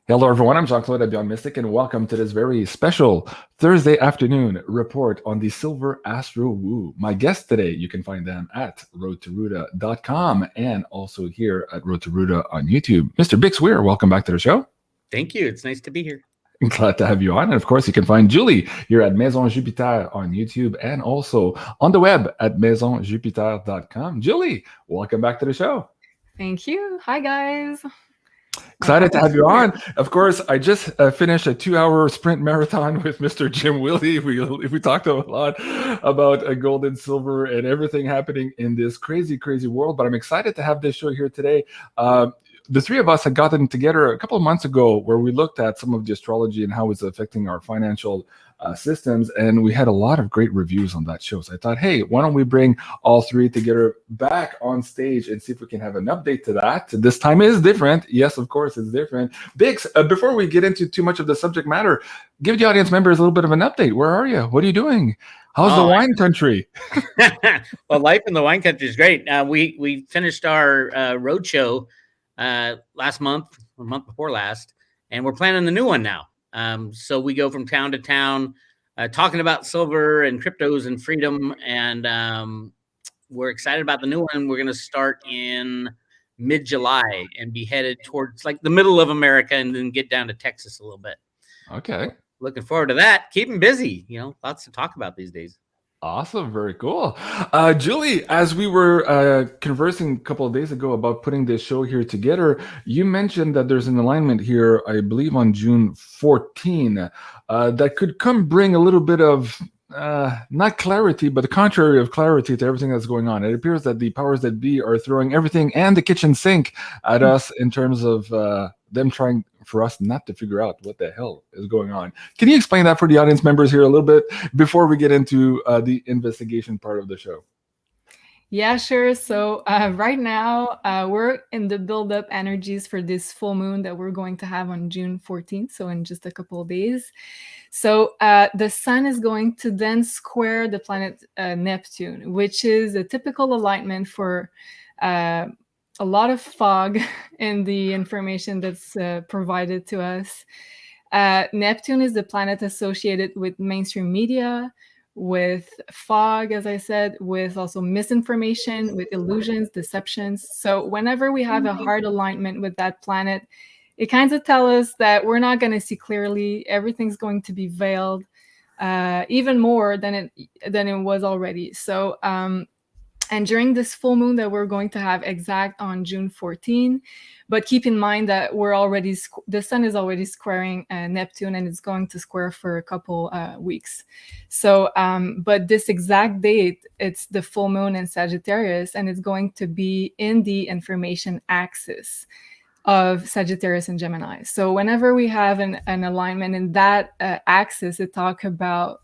Hello, everyone. I'm Jean-Claude BeyondMystic, and welcome to this very special Thursday afternoon report on the Silver Astro Woo. My guests today, you can find them at roadtoruta.com and also here at Road to Ruta on YouTube. Mr. BIX Weir, welcome back to the show. Thank you. It's nice to be here. Glad to have you on. And of course, you can find Julie here at Maison Jupiter on YouTube and also on the web at maisonjupiter.com. Julie, welcome back to the show. Thank you. Hi, guys. Excited to have you on. Of course, I just finished a 2-hour sprint marathon with Mr. Jim Willie. We talked a lot about gold and silver and everything happening in this crazy, crazy world. But I'm excited to have this show here today. The three of us had gotten together a couple of months ago where we looked at some of the astrology and how it's affecting our financial systems. And we had a lot of great reviews on that show. So I thought, hey, why don't we bring all three together back on stage and see if we can have an update to that. This time is different. Yes, of course, it's different. Bix, before we get into too much of the subject matter, give the audience members a little bit of an update. Where are you? What are you doing? How's the wine country? Well, life in the wine country is great. We finished our road show last month, or month before last, and we're planning the new one now. So we go from town to town, talking about silver and cryptos and freedom, and we're excited about the new one. We're going to start in mid-July and be headed towards like the middle of America, and then get down to Texas a little bit. Okay. Looking forward to that. Keep them busy. Lots to talk about these days. Awesome. Very cool. Julie, as we were conversing a couple of days ago about putting this show here together, you mentioned that there's an alignment here, I believe on June 14, that could bring a little bit of not clarity, but the contrary of clarity to everything that's going on. It appears that the powers that be are throwing everything and the kitchen sink at us in terms of them trying for us not to figure out what the hell is going on. Can you explain that for the audience members here a little bit before we get into the investigation part of the show? Yeah, sure. So right now, we're in the build-up energies for this full moon that we're going to have on June 14th, so in just a couple of days. So the sun is going to then square the planet Neptune, which is a typical alignment for a lot of fog in the information that's provided to us. Neptune is the planet associated with mainstream media, with fog, as I said, with also misinformation, with illusions, deceptions. So whenever we have a hard alignment with that planet, it kind of tells us that we're not going to see clearly. Everything's going to be veiled, even more than it was already. So and during this full moon that we're going to have exact on June 14, but keep in mind that the sun is already squaring Neptune, and it's going to square for a couple weeks. So, but this exact date, it's the full moon in Sagittarius, and it's going to be in the information axis of Sagittarius and Gemini. So whenever we have an alignment in that axis, it talks about,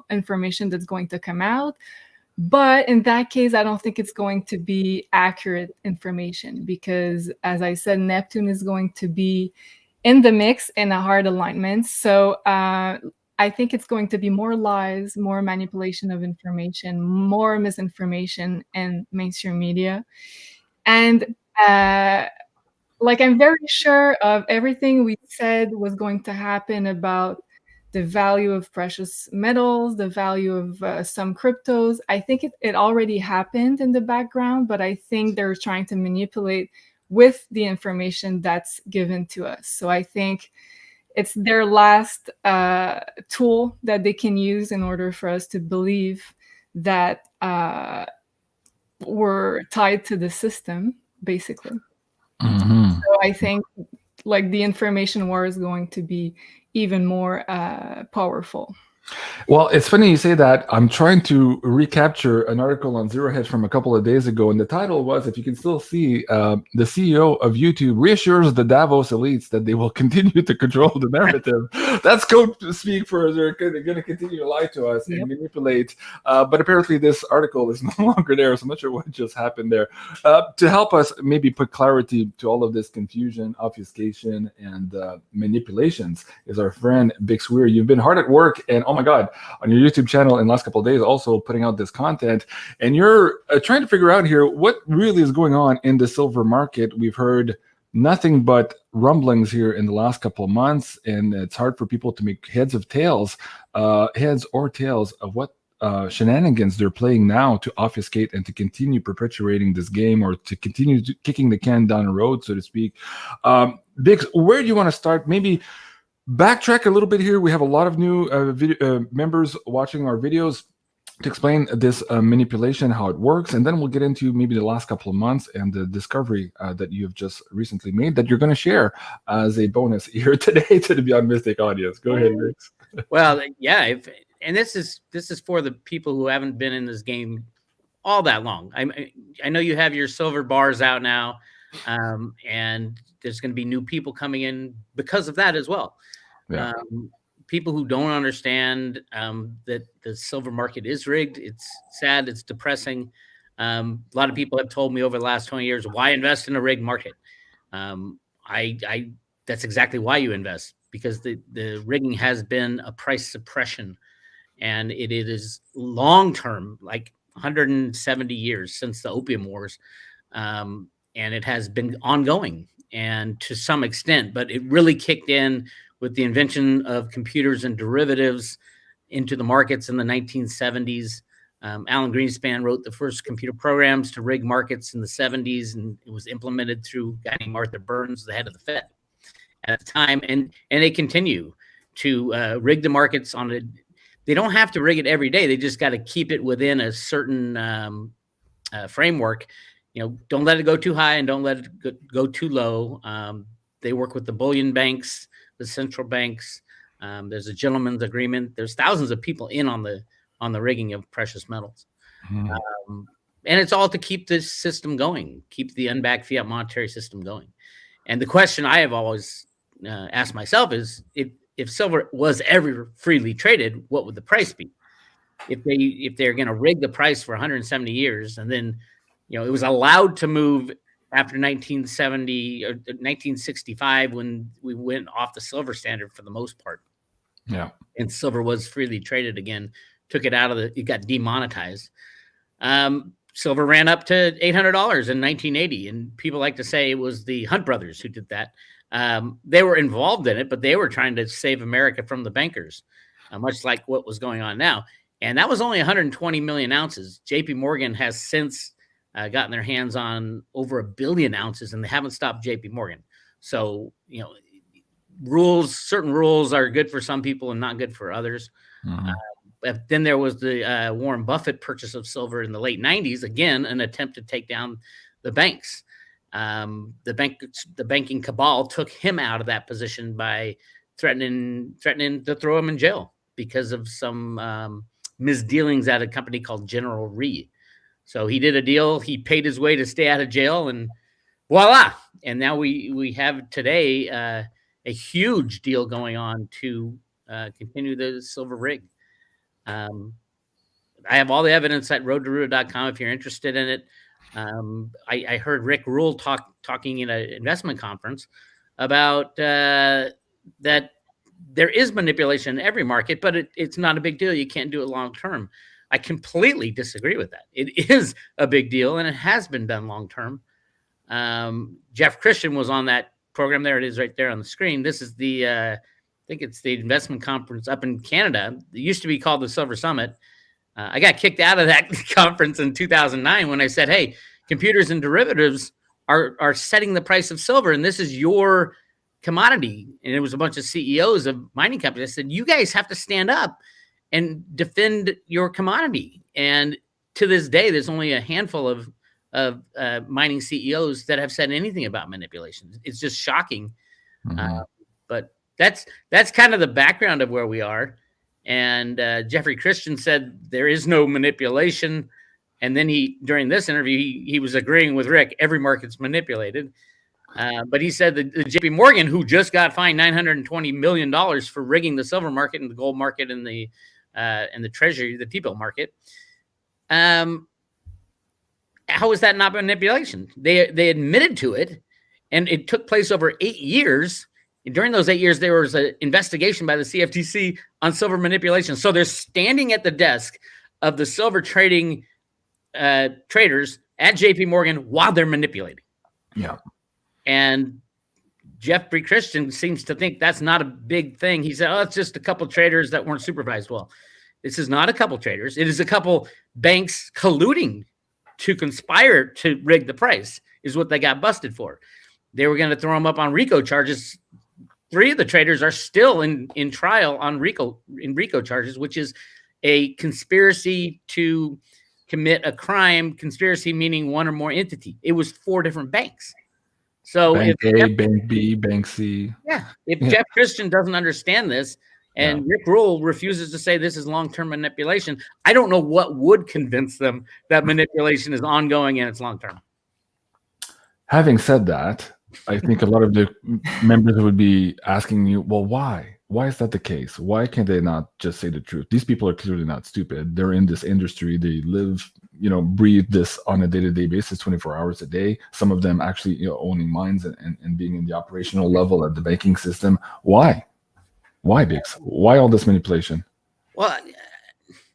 information that's going to come out. But in that case, I don't think it's going to be accurate information because, as I said, Neptune is going to be in the mix in a hard alignment. So I think it's going to be more lies, more manipulation of information, more misinformation in mainstream media. And I'm very sure of everything we said was going to happen about the value of precious metals, the value of some cryptos. I think it already happened in the background, but I think they're trying to manipulate with the information that's given to us. So I think it's their last tool that they can use in order for us to believe that we're tied to the system, basically. Mm-hmm. So I think the information war is going to be even more powerful. Well, it's funny you say that. I'm trying to recapture an article on Zero Hedge from a couple of days ago, and the title was, if you can still see, the CEO of YouTube reassures the Davos elites that they will continue to control the narrative. That's code to speak for they're going to continue to lie to us and manipulate. But apparently this article is no longer there, so I'm not sure what just happened there. To help us maybe put clarity to all of this confusion, obfuscation, and manipulations is our friend BIX Weir. You've been hard at work, and oh my God, on your YouTube channel in the last couple of days, also putting out this content, and you're trying to figure out here what really is going on in the silver market. We've heard nothing but rumblings here in the last couple of months, and it's hard for people to make heads or tails of what shenanigans they're playing now to obfuscate and to continue perpetuating this game, or to continue kicking the can down the road, so to speak. Bix, where do you want to start? Maybe backtrack a little bit here. We have a lot of new members watching our videos to explain this manipulation, how it works, and then we'll get into maybe the last couple of months and the discovery that you have just recently made that you're going to share as a bonus here today to the Beyond Mystic audience. Go ahead, Bix. Well, yeah, and this is for the people who haven't been in this game all that long. I know you have your silver bars out now, and there's going to be new people coming in because of that as well. Yeah. People who don't understand that the silver market is rigged. It's sad. It's depressing. A lot of people have told me over the last 20 years, why invest in a rigged market? That's exactly why you invest, because the rigging has been a price suppression, and it is long-term, like 170 years since the Opium Wars. And it has been ongoing, and to some extent, but it really kicked in with the invention of computers and derivatives into the markets in the 1970s. Alan Greenspan wrote the first computer programs to rig markets in the 70s, and it was implemented through a guy named Arthur Burns, the head of the Fed at the time. And they continue to rig the markets on it. They don't have to rig it every day. They just got to keep it within a certain framework. Don't let it go too high and don't let it go too low. They work with the bullion banks, the central banks. There's a gentleman's agreement. There's thousands of people in on the rigging of precious metals. And it's all to keep this system going, keep the unbacked fiat monetary system going. And the question I have always asked myself is, if silver was ever freely traded, what would the price be? If they're going to rig the price for 170 years, and then it was allowed to move after 1970 or 1965, when we went off the silver standard for the most part. Yeah. And silver was freely traded again, took it out of it got demonetized. Silver ran up to $800 in 1980. And people like to say it was the Hunt brothers who did that. They were involved in it, but they were trying to save America from the bankers, much like what was going on now. And that was only 120 million ounces. JP Morgan has since gotten their hands on over 1 billion ounces, and they haven't stopped JP Morgan. So, certain rules are good for some people and not good for others. But then there was the Warren Buffett purchase of silver in the late 90s, again, an attempt to take down the banks. The banking cabal took him out of that position by threatening to throw him in jail because of some misdealings at a company called General Re. So he did a deal. He paid his way to stay out of jail, and voila! And now we have today a huge deal going on to continue the silver rig. I have all the evidence at roadtoruda.com if you're interested in it. I heard Rick Rule talking in an investment conference about that there is manipulation in every market, but it's not a big deal. You can't do it long term. I completely disagree with that. It is a big deal, and it has been done long term. Jeff Christian was on that program. There it is right there on the screen. This is I think it's the investment conference up in Canada. It used to be called the Silver Summit. I got kicked out of that conference in 2009 when I said, hey, computers and derivatives are setting the price of silver, and this is your commodity. And it was a bunch of CEOs of mining companies. I said, you guys have to stand up and defend your commodity. And to this day, there's only a handful of mining CEOs that have said anything about manipulation. It's just shocking. But that's kind of the background of where we are. And Jeffrey Christian said there is no manipulation. And then during this interview, he was agreeing with Rick. Every market's manipulated. But he said that the JP Morgan, who just got fined $920 million for rigging the silver market and the gold market and the treasury, the T-bill market. How is that not manipulation? They admitted to it, and it took place over 8 years. During those 8 years, there was an investigation by the CFTC on silver manipulation. So they're standing at the desk of the silver trading traders at JP Morgan while they're manipulating. Yeah. And Jeffrey Christian seems to think that's not a big thing. He said, oh, it's just a couple traders that weren't supervised well. This is not a couple traders. It is a couple banks colluding to conspire to rig the price is what they got busted for. They were going to throw them up on RICO charges. 3 of the traders are still in trial on RICO charges, which is a conspiracy to commit a crime. Conspiracy meaning one or more entity. It was 4 different banks. So Bank A, Bank B, Bank C. Yeah. If Jeff Christian doesn't understand this and Rick Rule refuses to say this is long-term manipulation, I don't know what would convince them that manipulation is ongoing and it's long-term. Having said that, I think a lot of the members would be asking you, well, why? Why is that the case? Why can't they not just say the truth? These people are clearly not stupid. They're in this industry. They live, breathe this on a day-to-day basis, 24 hours a day. Some of them actually, owning mines and being in the operational level at the banking system. Why? Why, BIX? Why all this manipulation? Well,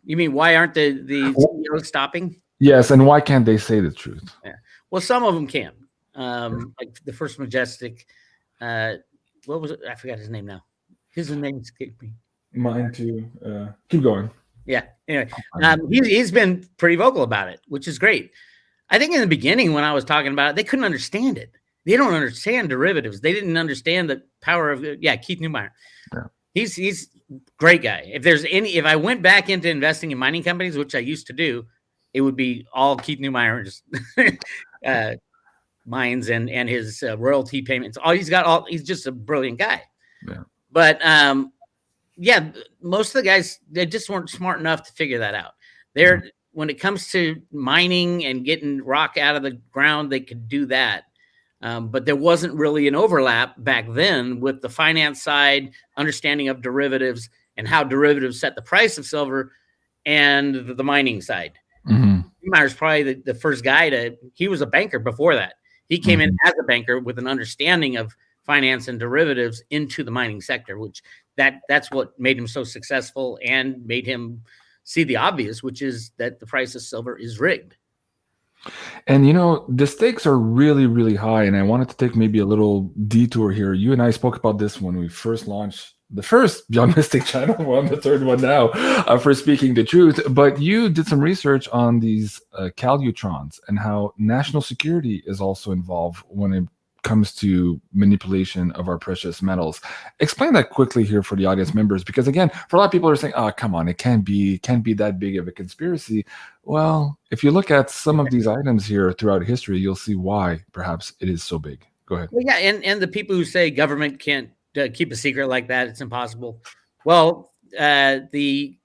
you mean why aren't the CEOs stopping? Yes, and why can't they say the truth? Yeah. Well, some of them can. Like the First Majestic, what was it? I forgot his name now. His name escaped me. Mine too. Keep going. Yeah. Anyway, he's been pretty vocal about it, which is great. I think in the beginning when I was talking about it, they couldn't understand it. They don't understand derivatives. They didn't understand the power of Keith Neumeyer. Yeah. He's great guy. If I went back into investing in mining companies, which I used to do, it would be all Keith Neumeyer mines and his royalty payments. He's just a brilliant guy. Yeah. But most of the guys, they just weren't smart enough to figure that out. When it comes to mining and getting rock out of the ground, they could do that. But there wasn't really an overlap back then with the finance side, understanding of derivatives and how derivatives set the price of silver, and the mining side. Neumeyer's probably the first guy he was a banker before that. He came in as a banker with an understanding of finance and derivatives into the mining sector, which that's what made him so successful and made him see the obvious, which is that the price of silver is rigged. And the stakes are really, really high. And I wanted to take maybe a little detour here. You and I spoke about this when we first launched the first BeyondMystic channel. We're on the 3rd one now for Speaking the Truth. But you did some research on these calutrons and how national security is also involved when it comes to manipulation of our precious metals. Explain that quickly here for the audience members, because again, for a lot of people are saying, oh, come on, it can't be that big of a conspiracy. Well, if you look at some of these items here throughout history, you'll see why perhaps it is so big. Go ahead. Well, yeah, and the people who say government can't keep a secret like that, it's impossible. Well, the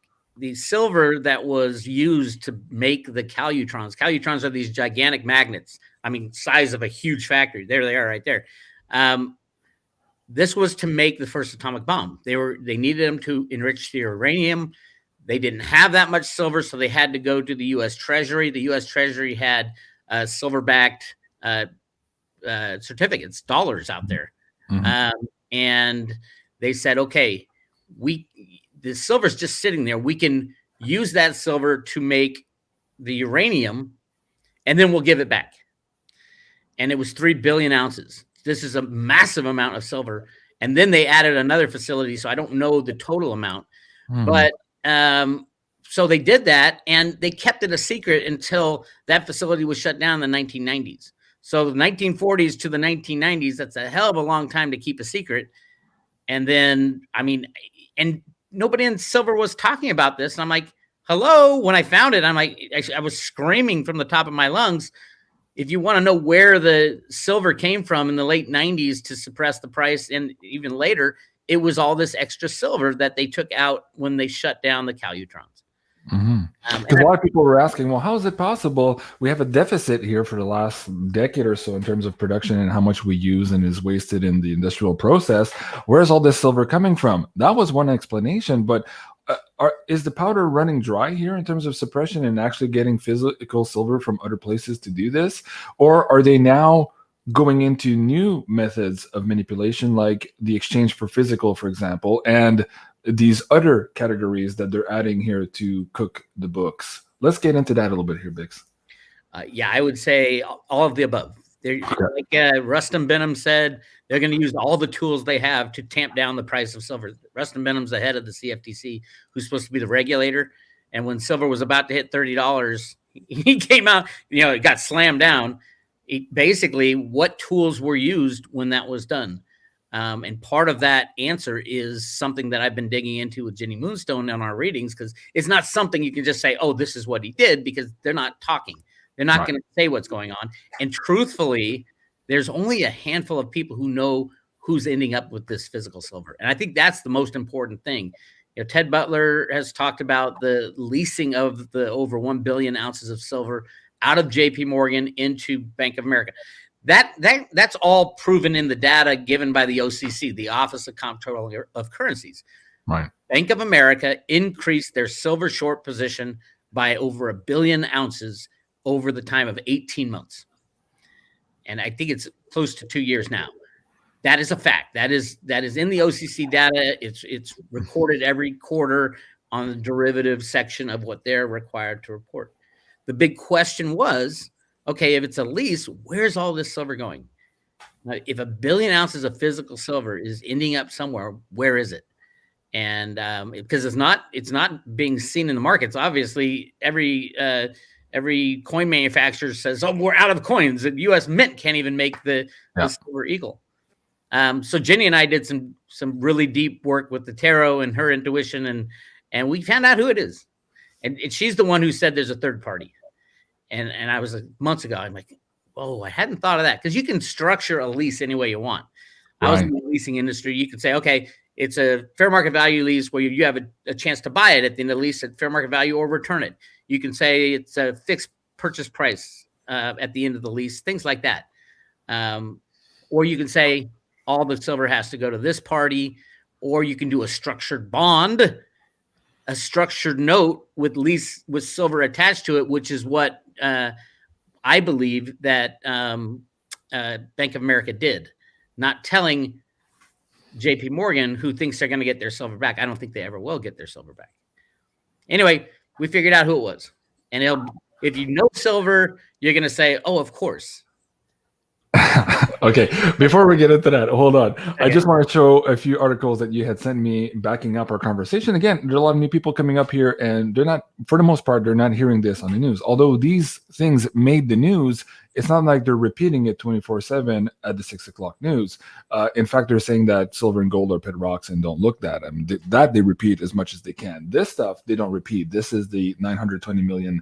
silver that was used to make the calutrons are these gigantic magnets. I mean, size of a huge factory. There they are right there. This was to make the first atomic bomb. They needed them to enrich the uranium. They didn't have that much silver, so they had to go to the U.S. Treasury. The U.S. Treasury had silver-backed certificates, dollars out there. And they said, okay, the silver's just sitting there. We can use that silver to make the uranium, and then we'll give it back. And it was 3 billion ounces. This is a massive amount of silver. And then they added another facility, so I don't know the total amount. But so they did that, and they kept it a secret until that facility was shut down in the 1990s. So the 1940s to the 1990s, that's a hell of a long time to keep a secret. And then, and nobody in silver was talking about this. And I'm like, hello. When I found it, I'm like, I was screaming from the top of my lungs. If you want to know where the silver came from in the late 90s to suppress the price, and even later, it was all this extra silver that they took out when they shut down the calutrons. Because a lot of people were asking, well, how is it possible? We have a deficit here for the last decade or so in terms of production and how much we use and is wasted in the industrial process. Where's all this silver coming from? That was one explanation, but is the powder running dry here in terms of suppression and actually getting physical silver from other places to do this? Or are they now going into new methods of manipulation, like the exchange for physical, for example, and these other categories that they're adding here to cook the books? Let's get into that a little bit here, BIX. I would say all of the above. They're like Rustin Benham said, they're going to use all the tools they have to tamp down the price of silver. Rustin Benham's the head of the CFTC, who's supposed to be the regulator. And when silver was about to hit $30, he came out, it got slammed down. Basically, what tools were used when that was done? And part of that answer is something that I've been digging into with Jenny Moonstone on our readings, because it's not something you can just say, oh, this is what he did, because they're not talking. They're not going to say what's going on. And truthfully, there's only a handful of people who know who's ending up with this physical silver. And I think that's the most important thing. Ted Butler has talked about the leasing of the over 1 billion ounces of silver out of JP Morgan into Bank of America. That's all proven in the data given by the OCC, the Office of Comptroller of Currencies. Right. Bank of America increased their silver short position by over 1 billion ounces over the time of 18 months. And I think it's close to 2 years now. That is a fact. That is in the OCC data. It's recorded every quarter on the derivative section of what they're required to report. The big question was, okay, if it's a lease, where's all this silver going? Now, if 1 billion ounces of physical silver is ending up somewhere, where is it? And because it's not being seen in the markets. Obviously, every coin manufacturer says, "Oh, we're out of coins." The U.S. Mint can't even make the silver eagle. So Jenny and I did some really deep work with the tarot and her intuition, and we found out who it is. And she's the one who said there's a third party. And I was months ago, I'm like, oh, I hadn't thought of that. Because you can structure a lease any way you want. Right. I was in the leasing industry. You could say, okay, it's a fair market value lease where you have a chance to buy it at the end of the lease at fair market value or return it. You can say it's a fixed purchase price at the end of the lease, things like that. Or you can say all the silver has to go to this party, or you can do a structured bond, a structured note with silver attached to it, which is what I believe that Bank of America did, not telling JP Morgan, who thinks they're going to get their silver back. I don't think they ever will get their silver back. Anyway, we figured out who it was. And if you know silver, you're going to say, oh, of course. Okay, before we get into that, hold on. Okay. I just want to show a few articles that you had sent me backing up our conversation. Again, there are a lot of new people coming up here, and they're not, for the most part, they're not hearing this on the news. Although these things made the news, it's not like they're repeating it 24/7 at the 6 o'clock news. In fact, they're saying that silver and gold are pit rocks and don't look that. I mean, that they repeat as much as they can. This stuff, they don't repeat. This is the 920 million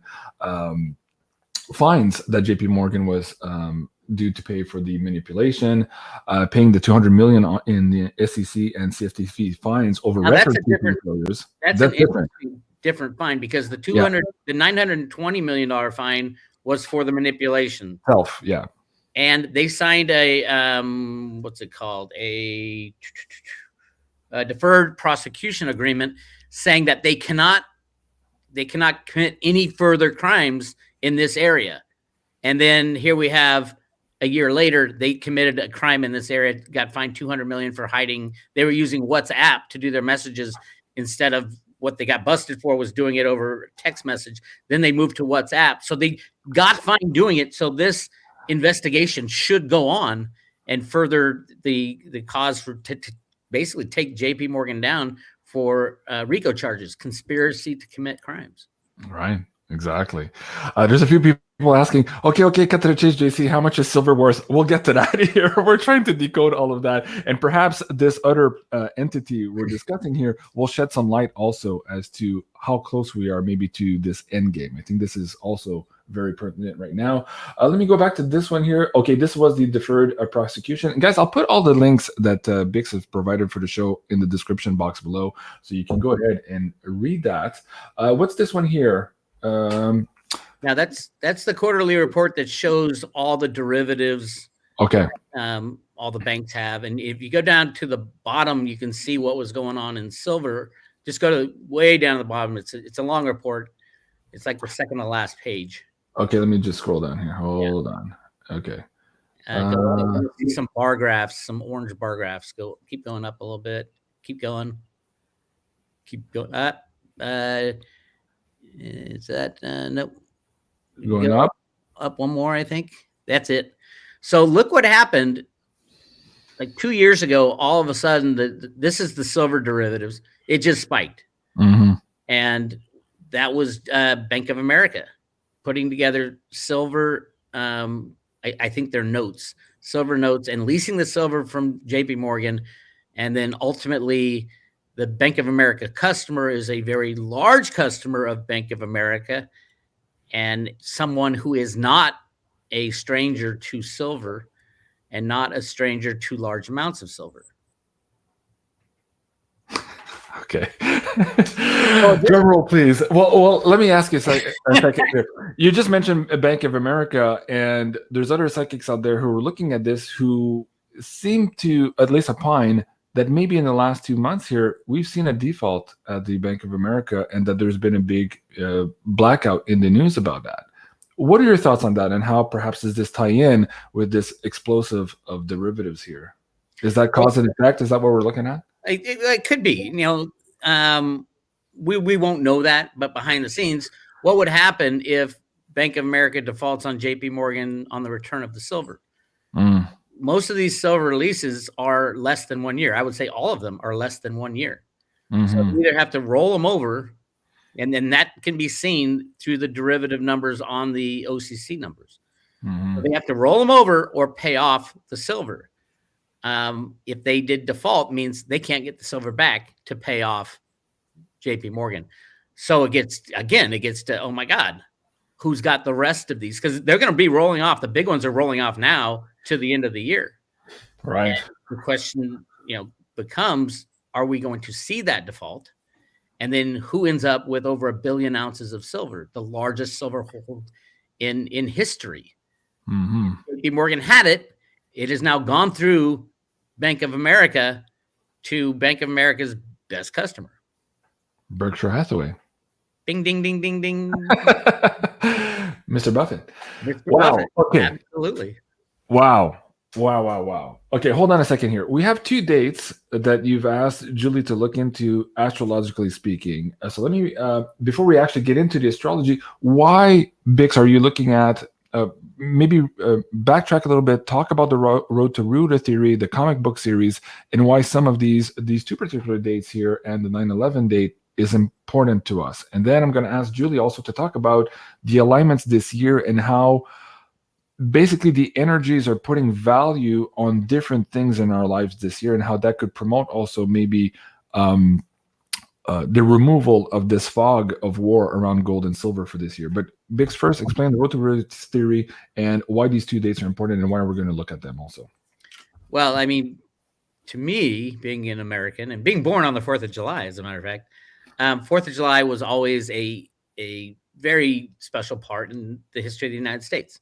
fines that JP Morgan was due to pay for the manipulation, paying the 200 million in the SEC and CFTC fines over record failures. That's an different fine, because the $920 million fine was for the manipulation. And they signed a what's it called? A deferred prosecution agreement saying that they cannot commit any further crimes in this area. And then here we have, a year later, they committed a crime in this area, got fined $200 million for hiding. They were using WhatsApp to do their messages instead of what they got busted for was doing it over text message. Then they moved to WhatsApp. So they got fined doing it. So this investigation should go on and further the cause for to basically take JP Morgan down for RICO charges, conspiracy to commit crimes. Right. Exactly. There's a few people asking, okay, cut to the chase, JC. How much is silver worth? We'll get to that here. We're trying to decode all of that. And perhaps this other entity we're discussing here will shed some light also as to how close we are maybe to this end game. I think this is also very pertinent right now. Let me go back to this one here. Okay, this was the deferred prosecution. And guys, I'll put all the links that BIX has provided for the show in the description box below, so you can go ahead and read that. What's this one here? Now that's the quarterly report that shows all the derivatives. Okay. All the banks have, and if you go down to the bottom, you can see what was going on in silver. Just go to way down to the bottom. It's a long report. It's like the second to last page. Okay, let me just scroll down here. Hold on. Okay. See some bar graphs, some orange bar graphs. Keep going up a little bit. Keep going. Keep going up. Is that nope? Going up one more, I think. That's it. So look what happened. Like 2 years ago, all of a sudden, this is the silver derivatives. It just spiked. Mm-hmm. And that was Bank of America putting together silver. I think they're notes, silver notes, and leasing the silver from JP Morgan. And then ultimately, the Bank of America customer is a very large customer of Bank of America and someone who is not a stranger to silver and not a stranger to large amounts of silver. Okay. Drum roll, please. Well, let me ask you a second here. You just mentioned Bank of America, and there's other psychics out there who are looking at this who seem to at least opine that maybe in the last 2 months here, we've seen a default at the Bank of America and that there's been a big blackout in the news about that. What are your thoughts on that, and how perhaps does this tie in with this explosive of derivatives here? Is that cause and effect? Is that what we're looking at? It could be. We won't know that, but behind the scenes, what would happen if Bank of America defaults on JP Morgan on the return of the silver? Most of these silver leases are less than 1 year. I would say all of them are less than 1 year. So you either have to roll them over, and then that can be seen through the derivative numbers on the OCC numbers. So they have to roll them over or pay off the silver. If they did default, means they can't get the silver back to pay off JP Morgan. So it gets to, oh my God, who's got the rest of these? Because they're going to be rolling off. The big ones are rolling off now to the end of the year. Right. And the question, becomes, are we going to see that default? And then who ends up with over 1 billion ounces of silver, the largest silver hold in history? JP Morgan had it. It has now gone through Bank of America to Bank of America's best customer, Berkshire Hathaway. Ding, ding, ding, ding, ding. Mr. Buffett. Mr. Wow. Buffett. Okay. Absolutely. Wow. Okay, hold on a second here. We have 2 dates that you've asked Julie to look into, astrologically speaking. So let me, before we actually get into the astrology, why, Bix, are you looking at, maybe backtrack a little bit, talk about the Road to Ruta theory, the comic book series, and why some of these 2 particular dates here and the 9/11 date is important to us. And then I'm going to ask Julie also to talk about the alignments this year and how basically the energies are putting value on different things in our lives this year, and how that could promote also maybe the removal of this fog of war around gold and silver for this year. But Bix, first explain the Road to Ruta theory and why these 2 dates are important and why we're going to look at them also. Well, I mean, to me, being an American and being born on the 4th of July, as a matter of fact, 4th of July was always a very special part in the history of the United States.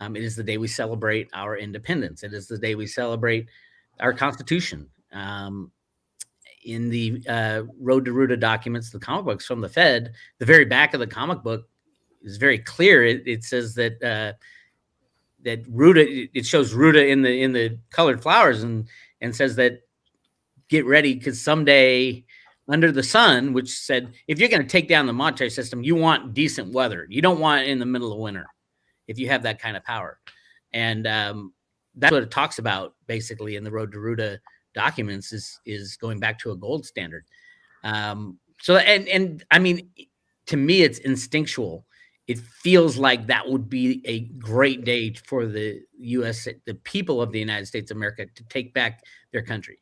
It is the day we celebrate our independence. It is the day we celebrate our Constitution. In the Road to Ruta documents, the comic books from the Fed, the very back of the comic book is very clear. It says that that Ruta, it shows Ruta in the colored flowers and says that get ready because someday under the sun, which said if you're going to take down the monetary system, you want decent weather. You don't want it in the middle of winter if you have that kind of power. And that's what it talks about basically in the Road to Ruta documents is going back to a gold standard. So I mean, to me, it's instinctual. It feels like that would be a great day for the U.S., the people of the United States of America, to take back their country.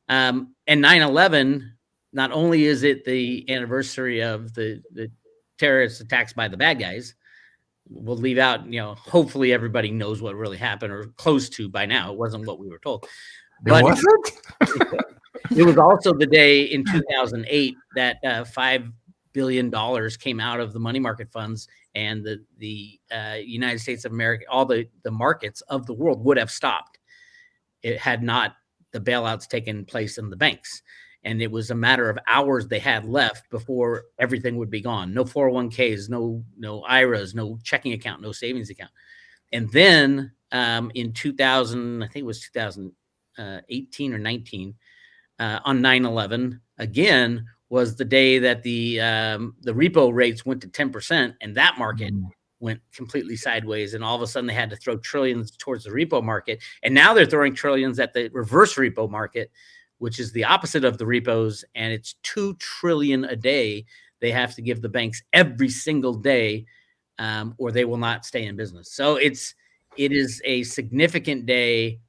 And 9/11, not only is it the anniversary of the terrorist attacks by the bad guys, we'll leave out, hopefully everybody knows what really happened or close to by now. It wasn't what we were told. But was it? It was also the day in 2008 that $5 billion came out of the money market funds, and the United States of America, all the markets of the world would have stopped. It had not the bailouts taken place in the banks. And it was a matter of hours they had left before everything would be gone. No 401ks, no IRAs, no checking account, no savings account. And then in 2000, I think it was 2018 or 19, on 9/11, again, was the day that the repo rates went to 10%, and that market went completely sideways, and all of a sudden they had to throw trillions towards the repo market. And now they're throwing trillions at the reverse repo market, which is the opposite of the repos. And it's 2 trillion a day they have to give the banks every single day, or they will not stay in business. So it is a significant day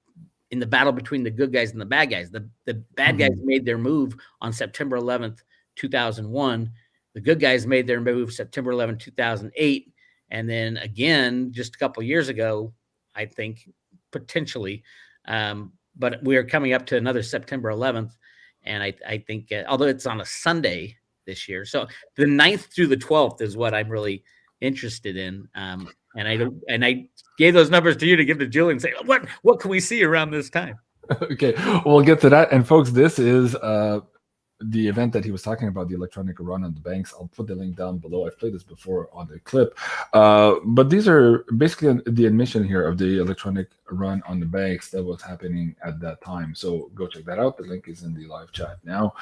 in the battle between the good guys and the bad guys. The bad guys made their move on September 11th, 2001. The good guys made their move September 11th, 2008. And then again, just a couple of years ago, I think, potentially. But we are coming up to another September 11th. And I think, although it's on a Sunday this year, so the 9th through the 12th is what I'm really interested in. And I gave those numbers to you to give to Julie and say, what can we see around this time? Okay, we'll get to that. And folks, this is the event that he was talking about, the electronic run on the banks. I'll put the link down below. I've played this before on the clip. But these are basically the admission here of the electronic run on the banks that was happening at that time. So go check that out. The link is in the live chat now.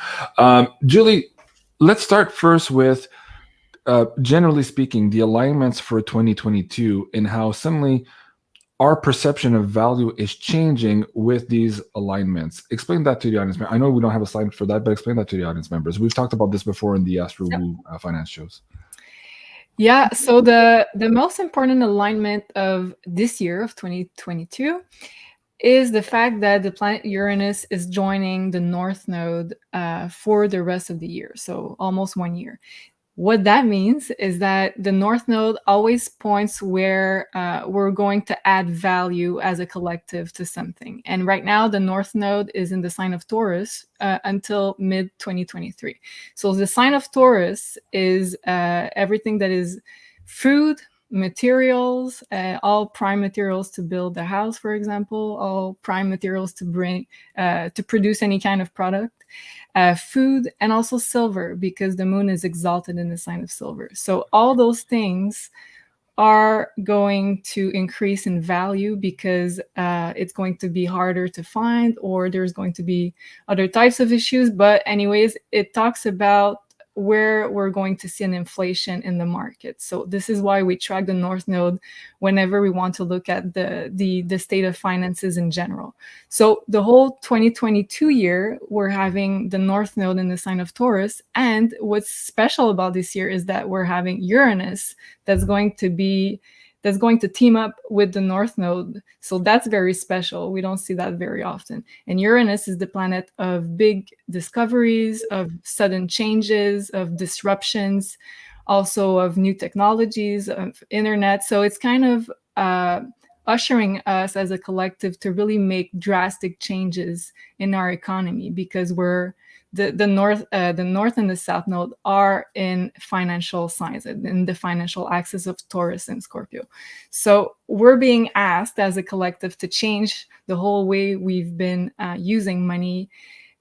Julie, let's start first with, generally speaking, the alignments for 2022 and how suddenly our perception of value is changing with these alignments. Explain that to the audience. I know we don't have a slide for that, but explain that to the audience members. We've talked about this before in the ASTRO finance shows. Yeah, so the most important alignment of this year, of 2022, is the fact that the planet Uranus is joining the North Node for the rest of the year, so almost 1 year. What that means is that the North Node always points where we're going to add value as a collective to something. And right now, the North Node is in the sign of Taurus until mid-2023. So the sign of Taurus is everything that is food, materials, all prime materials to build a house, for example, all prime materials to produce any kind of product. Food, and also silver, because the moon is exalted in the sign of silver. So all those things are going to increase in value because it's going to be harder to find, or there's going to be other types of issues. But anyways, it talks about where we're going to see an inflation in the market. So this is why we track the North Node whenever we want to look at the state of finances in general. So the whole 2022 year, we're having the North Node in the sign of Taurus. And what's special about this year is that we're having Uranus that's going to team up with the North Node. So that's very special. We don't see that very often. And Uranus is the planet of big discoveries, of sudden changes, of disruptions, also of new technologies, of internet. So it's kind of ushering us as a collective to really make drastic changes in our economy, because we're the North and the South Node are in financial signs, in the financial axis of Taurus and Scorpio. So we're being asked as a collective to change the whole way we've been using money.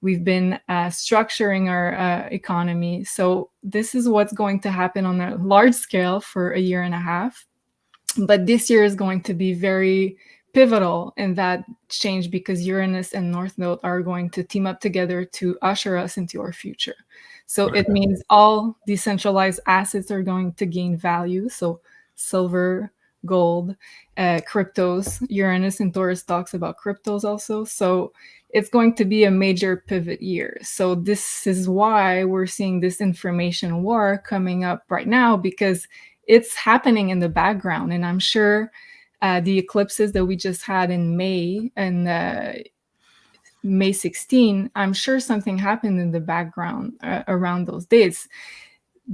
We've been structuring our economy. So this is what's going to happen on a large scale for a year and a half. But this year is going to be very pivotal in that change, because Uranus and North Node are going to team up together to usher us into our future. So it means all decentralized assets are going to gain value. So silver, gold, cryptos. Uranus and Taurus talks about cryptos also. So it's going to be a major pivot year. So this is why we're seeing this information war coming up right now, because it's happening in the background. And I'm sure the eclipses that we just had in May and May 16, I'm sure something happened in the background around those dates.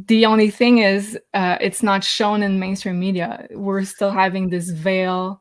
The only thing is it's not shown in mainstream media. We're still having this veil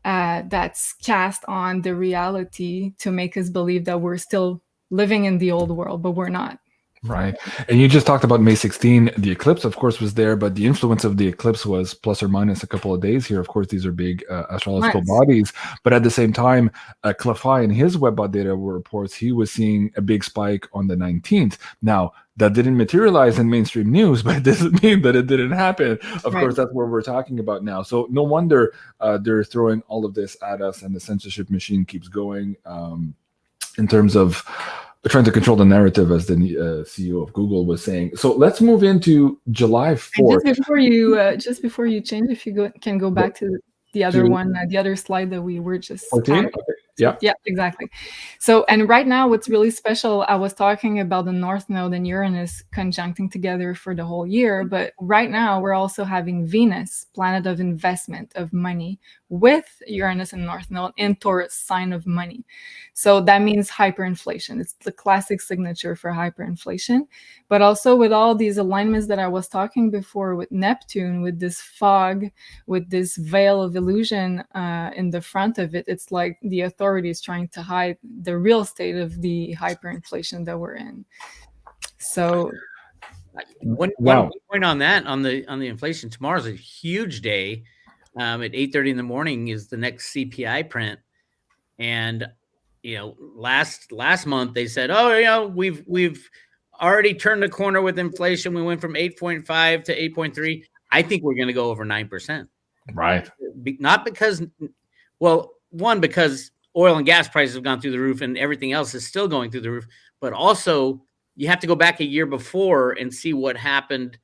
that's cast on the reality to make us believe that we're still living in the old world, but we're not. Right. And you just talked about May 16. The eclipse, of course, was there, but the influence of the eclipse was plus or minus a couple of days here. Of course, these are big astrological bodies. But at the same time, Clefai in his Webbot data reports, he was seeing a big spike on the 19th. Now, that didn't materialize in mainstream news, but it doesn't mean that it didn't happen. Of course, that's what we're talking about now. So no wonder they're throwing all of this at us, and the censorship machine keeps going in terms of trying to control the narrative, as the CEO of Google was saying. So let's move into July 4th. Just before you change, if you can go back to the other one, the other slide that we were just 14? Okay. Yeah. Yeah, exactly. So, and right now, what's really special, I was talking about the North Node and Uranus conjuncting together for the whole year, but right now we're also having Venus, planet of investment, of money, with Uranus and North Node in Taurus, sign of money. So that means hyperinflation. It's the classic signature for hyperinflation, but also with all these alignments that I was talking before with Neptune, with this fog, with this veil of illusion in the front of it, it's like the authorities trying to hide the real state of the hyperinflation that we're in. So one point on that, on the inflation, tomorrow's a huge day. At 8:30 in the morning is the next CPI print. And last month they said, we've already turned the corner with inflation. We went from 8.5 to 8.3. I think we're going to go over 9%. Right. Not because, one, because oil and gas prices have gone through the roof and everything else is still going through the roof, but also you have to go back a year before and see what happened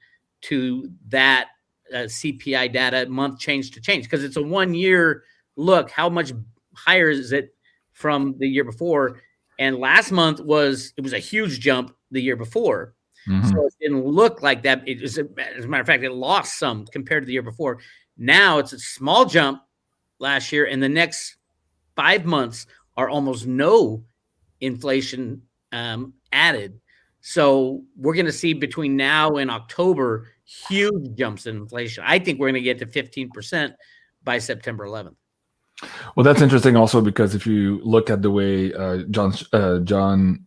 to that CPI data month change to change, because it's a 1 year look. How much higher is it from the year before? And last month it was a huge jump the year before. Mm-hmm. So it didn't look like that. It was, as a matter of fact, it lost some compared to the year before. Now it's a small jump last year, and the next 5 months are almost no inflation added. So we're going to see between now and October huge jumps in inflation. I think we're going to get to 15% by September 11th. Well, that's interesting also, because if you look at the way John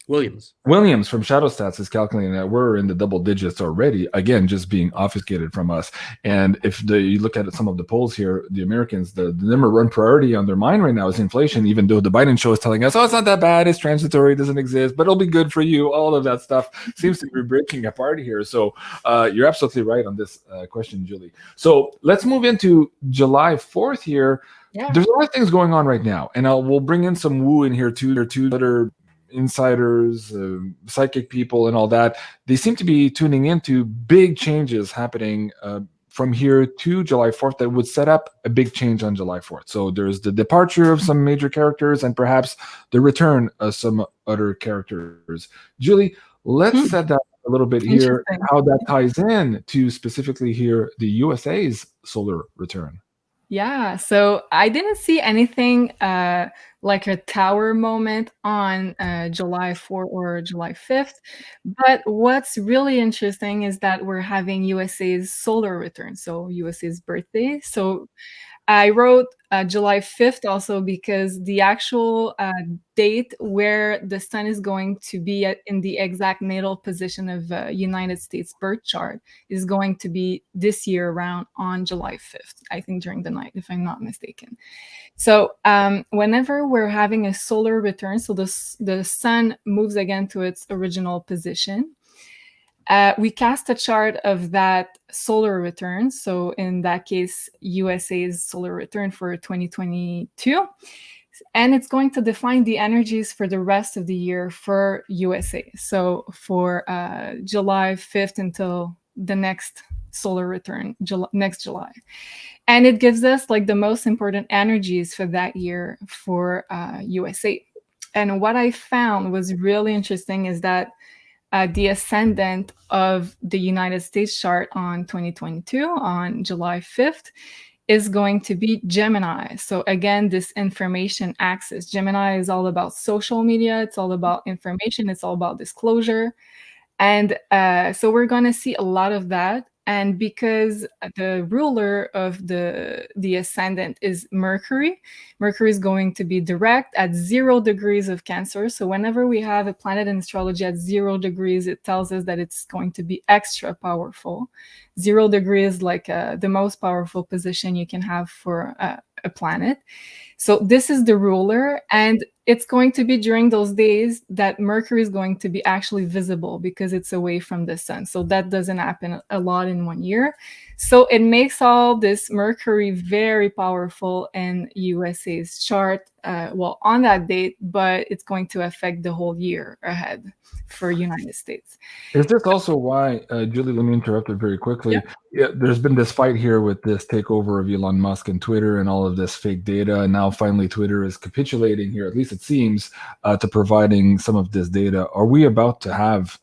Williams from Shadow Stats is calculating that we're in the double digits already, again, just being obfuscated from us. And if you look at some of the polls here, the Americans, the number one priority on their mind right now is inflation, even though the Biden show is telling us, it's not that bad, it's transitory, it doesn't exist, but it'll be good for you. All of that stuff seems to be breaking apart here. So you're absolutely right on this question, Julie. So let's move into July 4th here. Yeah. There's a lot of things going on right now, and we'll bring in some woo in here too. There are two other insiders, psychic people, and all that. They seem to be tuning into big changes happening from here to July 4th that would set up a big change on July 4th. So there's the departure of some major characters and perhaps the return of some other characters. Julie, let's set that a little bit here, how that ties in to specifically here the USA's solar return. Yeah, so I didn't see anything like a tower moment on July 4th or July 5th. But what's really interesting is that we're having USA's solar return, so USA's birthday. So I wrote July 5th also because the actual date where the sun is going to be in the exact natal position of United States birth chart is going to be this year around on July 5th, I think during the night, if I'm not mistaken. So whenever we're having a solar return, so the sun moves again to its original position, we cast a chart of that solar return. So in that case, USA's solar return for 2022. And it's going to define the energies for the rest of the year for USA. So for July 5th until the next solar return, next July. And it gives us like the most important energies for that year for USA. And what I found was really interesting is that the ascendant of the United States chart on 2022 on July 5th is going to be Gemini. So again, this information axis. Gemini is all about social media. It's all about information. It's all about disclosure. And so we're going to see a lot of that. And because the ruler of the ascendant is Mercury, Mercury is going to be direct at 0 degrees of Cancer. So whenever we have a planet in astrology at 0 degrees, it tells us that it's going to be extra powerful. 0 degrees is like the most powerful position you can have for a planet. So this is the ruler, and it's going to be during those days that Mercury is going to be actually visible because it's away from the sun. So that doesn't happen a lot in 1 year. So it makes all this Mercury very powerful in USA's chart, well, on that date, but it's going to affect the whole year ahead for United States. Is this also why, Julie, let me interrupt you very quickly. Yeah. Yeah, there's been this fight here with this takeover of Elon Musk and Twitter and all of this fake data. And now finally Twitter is capitulating here, at least it seems, to providing some of this data. Are we about to have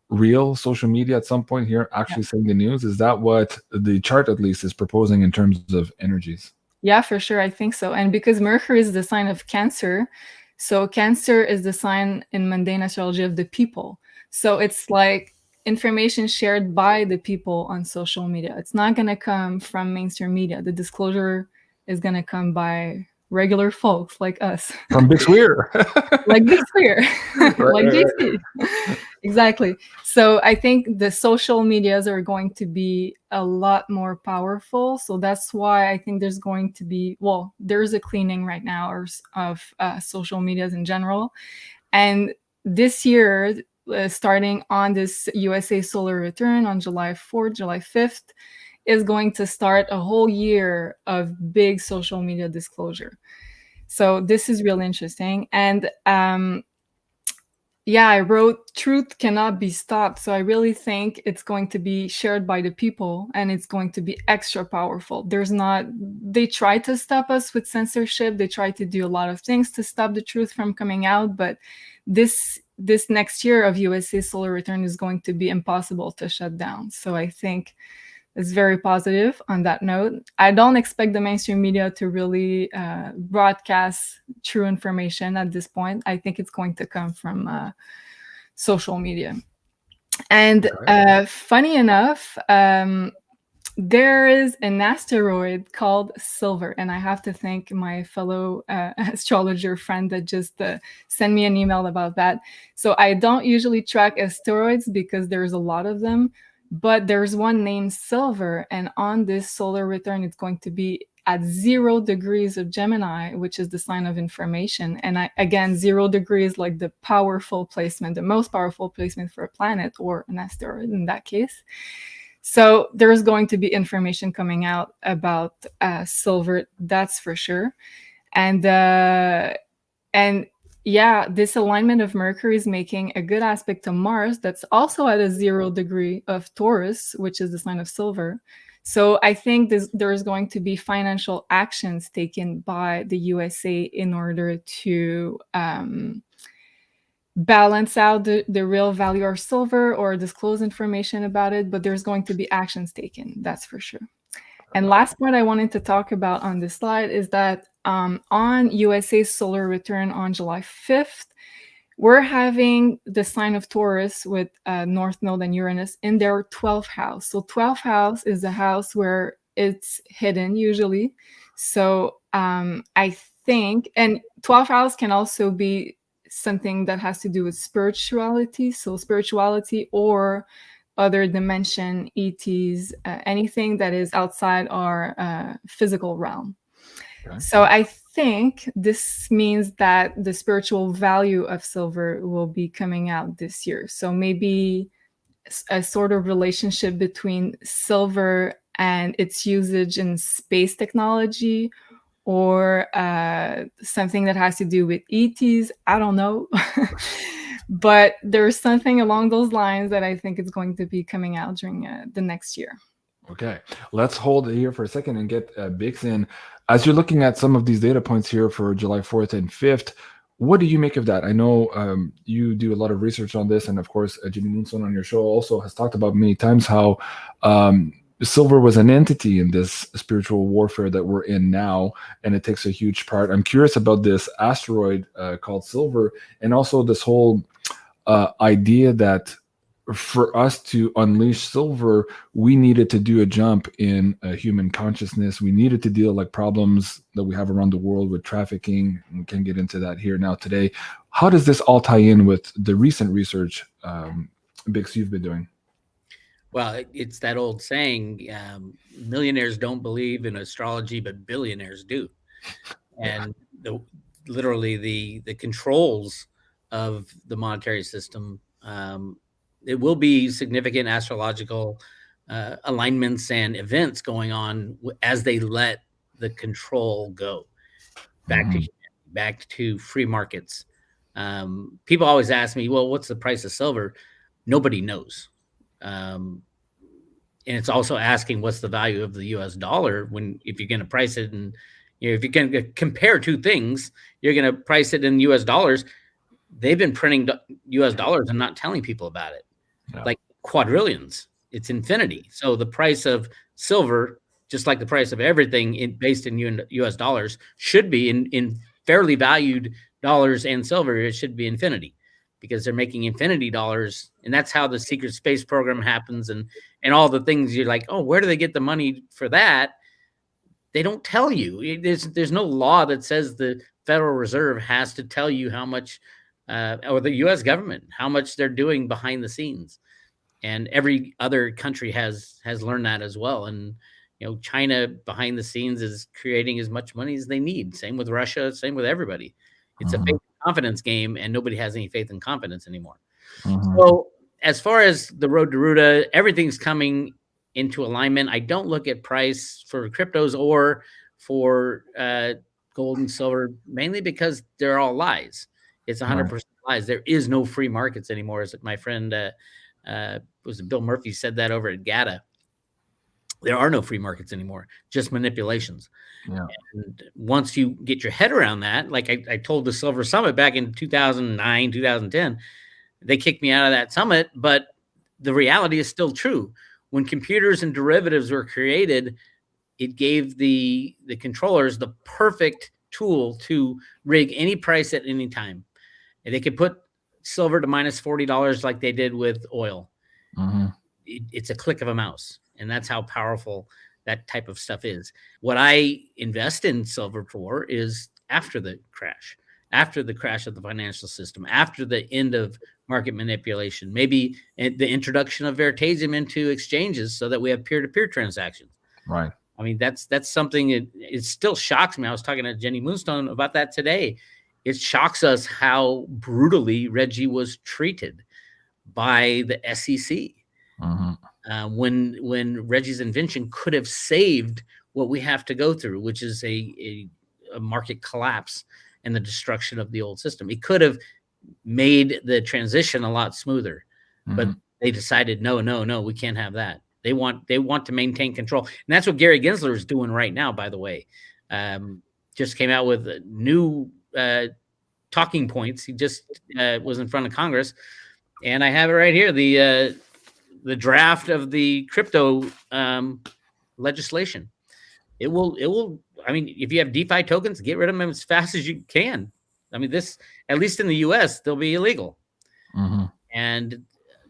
real social media at some point here actually saying the news? Is that what the chart at least is proposing in terms of energies? Yeah, for sure. I think so. And because Mercury is the sign of Cancer, so Cancer is the sign in mundane astrology of the people. So it's like information shared by the people on social media. It's not going to come from mainstream media. The disclosure is going to come by regular folks like us. From Big Swear. Like Big Swear. Like right. JC. Exactly. So I think the social medias are going to be a lot more powerful. So that's why I think there's going to be, well, there's a cleaning right now of social medias in general. And this year, starting on this USA solar return on July 4th, July 5th, is going to start a whole year of big social media disclosure. So this is really interesting. And yeah, I wrote truth cannot be stopped. So I really think it's going to be shared by the people and it's going to be extra powerful. They try to stop us with censorship. They try to do a lot of things to stop the truth from coming out. But this next year of USA solar return is going to be impossible to shut down. So I think it's very positive on that note. I don't expect the mainstream media to really broadcast true information at this point. I think it's going to come from social media. And funny enough, there is an asteroid called Silver. And I have to thank my fellow astrologer friend that just sent me an email about that. So I don't usually track asteroids because there's a lot of them. But there's one named Silver, and on this solar return, it's going to be at 0 degrees of Gemini, which is the sign of information. And again, 0 degrees, like the powerful placement, the most powerful placement for a planet or an asteroid in that case. So there's going to be information coming out about Silver, that's for sure. And yeah, this alignment of Mercury is making a good aspect to Mars that's also at a 0 degree of Taurus, which is the sign of Silver. So I think there's going to be financial actions taken by the USA in order to balance out the real value of silver or disclose information about it, but there's going to be actions taken, that's for sure. And last point I wanted to talk about on this slide is that on USA's solar return on July 5th, we're having the sign of Taurus with North Node and Uranus in their 12th house. So 12th house is the house where it's hidden usually. So I think, and 12th house can also be something that has to do with spirituality. So spirituality or other dimension, ETs, anything that is outside our physical realm. Okay. So I think this means that the spiritual value of silver will be coming out this year. So maybe a sort of relationship between silver and its usage in space technology, or something that has to do with ETs. I don't know. But there's something along those lines that I think is going to be coming out during the next year. Okay, let's hold it here for a second and get BIX in. As you're looking at some of these data points here for July 4th and 5th, what do you make of that? I know you do a lot of research on this, and of course, Jimmy Moonstone on your show also has talked about many times how silver was an entity in this spiritual warfare that we're in now, and it takes a huge part. I'm curious about this asteroid called Silver, and also this whole idea that for us to unleash silver, we needed to do a jump in human consciousness. We needed to deal like problems that we have around the world with trafficking. We can get into that here now today. How does this all tie in with the recent research, Bix, you've been doing? Well, it's that old saying, millionaires don't believe in astrology, but billionaires do. and literally the controls of the monetary system. It will be significant astrological alignments and events going on as they let the control go back to free markets. People always ask me, well, what's the price of silver? Nobody knows. And it's also asking what's the value of the US dollar if you're going to price it. And if you can compare two things, you're going to price it in US dollars. They've been printing US dollars and not telling people about it. Like quadrillions, it's infinity. So the price of silver, just like the price of everything based in US dollars, should be in fairly valued dollars and silver. It should be infinity, because they're making infinity dollars. And that's how the secret space program happens. And all the things you're like, oh, where do they get the money for that? They don't tell you. There's no law that says the Federal Reserve has to tell you how much, or the U.S. government, how much they're doing behind the scenes. And every other country has learned that as well. And, China behind the scenes is creating as much money as they need. Same with Russia, same with everybody. It's a faith and confidence game, and nobody has any faith and confidence anymore. So as far as the road to Ruta, everything's coming into alignment. I don't look at price for cryptos or for gold and silver, mainly because they're all lies. It's 100% lies. There is no free markets anymore. As my friend, was it Bill Murphy, said that over at GATA. There are no free markets anymore, just manipulations. Yeah. And once you get your head around that, like I told the Silver Summit back in 2009, 2010, they kicked me out of that summit, but the reality is still true. When computers and derivatives were created, it gave the controllers the perfect tool to rig any price at any time. And they could put silver to minus $40 like they did with oil. It's a click of a mouse. And that's how powerful that type of stuff is. What I invest in silver for is after the crash of the financial system, after the end of market manipulation, maybe the introduction of Veritasium into exchanges so that we have peer-to-peer transactions. Right. I mean, that's something, it still shocks me. I was talking to Jenny Moonstone about that today. It shocks us how brutally Reggie was treated by the SEC. When Reggie's invention could have saved what we have to go through, which is a market collapse and the destruction of the old system. It could have made the transition a lot smoother, but they decided, no, we can't have that. They want to maintain control. And that's what Gary Gensler is doing right now, by the way. Just came out with new talking points. He just was in front of Congress, and I have it right here. The draft of the crypto legislation. It will. I mean, if you have DeFi tokens, get rid of them as fast as you can. I mean, this, at least in the US, they'll be illegal. And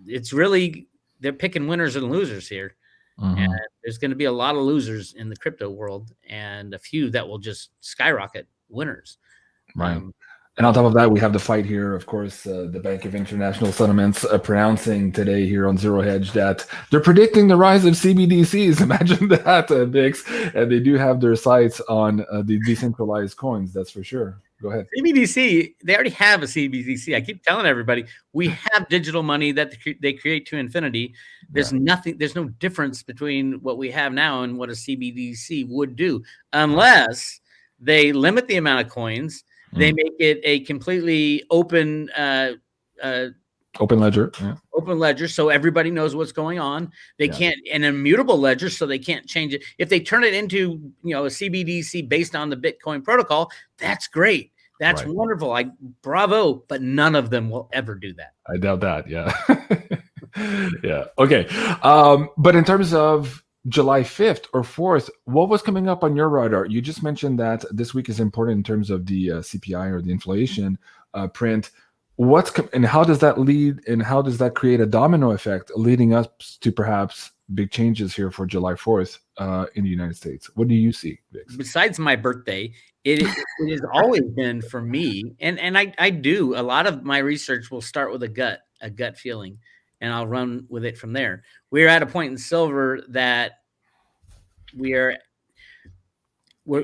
it's really, they're picking winners and losers here. And there's going to be a lot of losers in the crypto world and a few that will just skyrocket winners. Right. And on top of that, we have the fight here, of course, the Bank of International Settlements pronouncing today here on Zero Hedge that they're predicting the rise of CBDCs. Imagine that, BIX. And they do have their sights on the decentralized coins, that's for sure. Go ahead. CBDC, they already have a CBDC. I keep telling everybody, we have digital money that they create to infinity. There's no difference between what we have now and what a CBDC would do, unless they limit the amount of coins. They make it a completely open ledger. Open ledger, so everybody knows what's going on. They can't, an immutable ledger, so they can't change it. If they turn it into a CBDC based on the Bitcoin protocol, that's great. That's wonderful. Bravo, but none of them will ever do that. I doubt that. Yeah. Yeah. Okay. But in terms of July 5th or 4th, what was coming up on your radar? You just mentioned that this week is important in terms of the CPI or the inflation print. And how does that lead, and how does that create a domino effect leading up to perhaps big changes here for July 4th in the United States? What do you see, Vix? Besides my birthday, it has always been for me, and I do a lot of my research will start with a gut feeling, and I'll run with it from there. We're at a point in silver that we're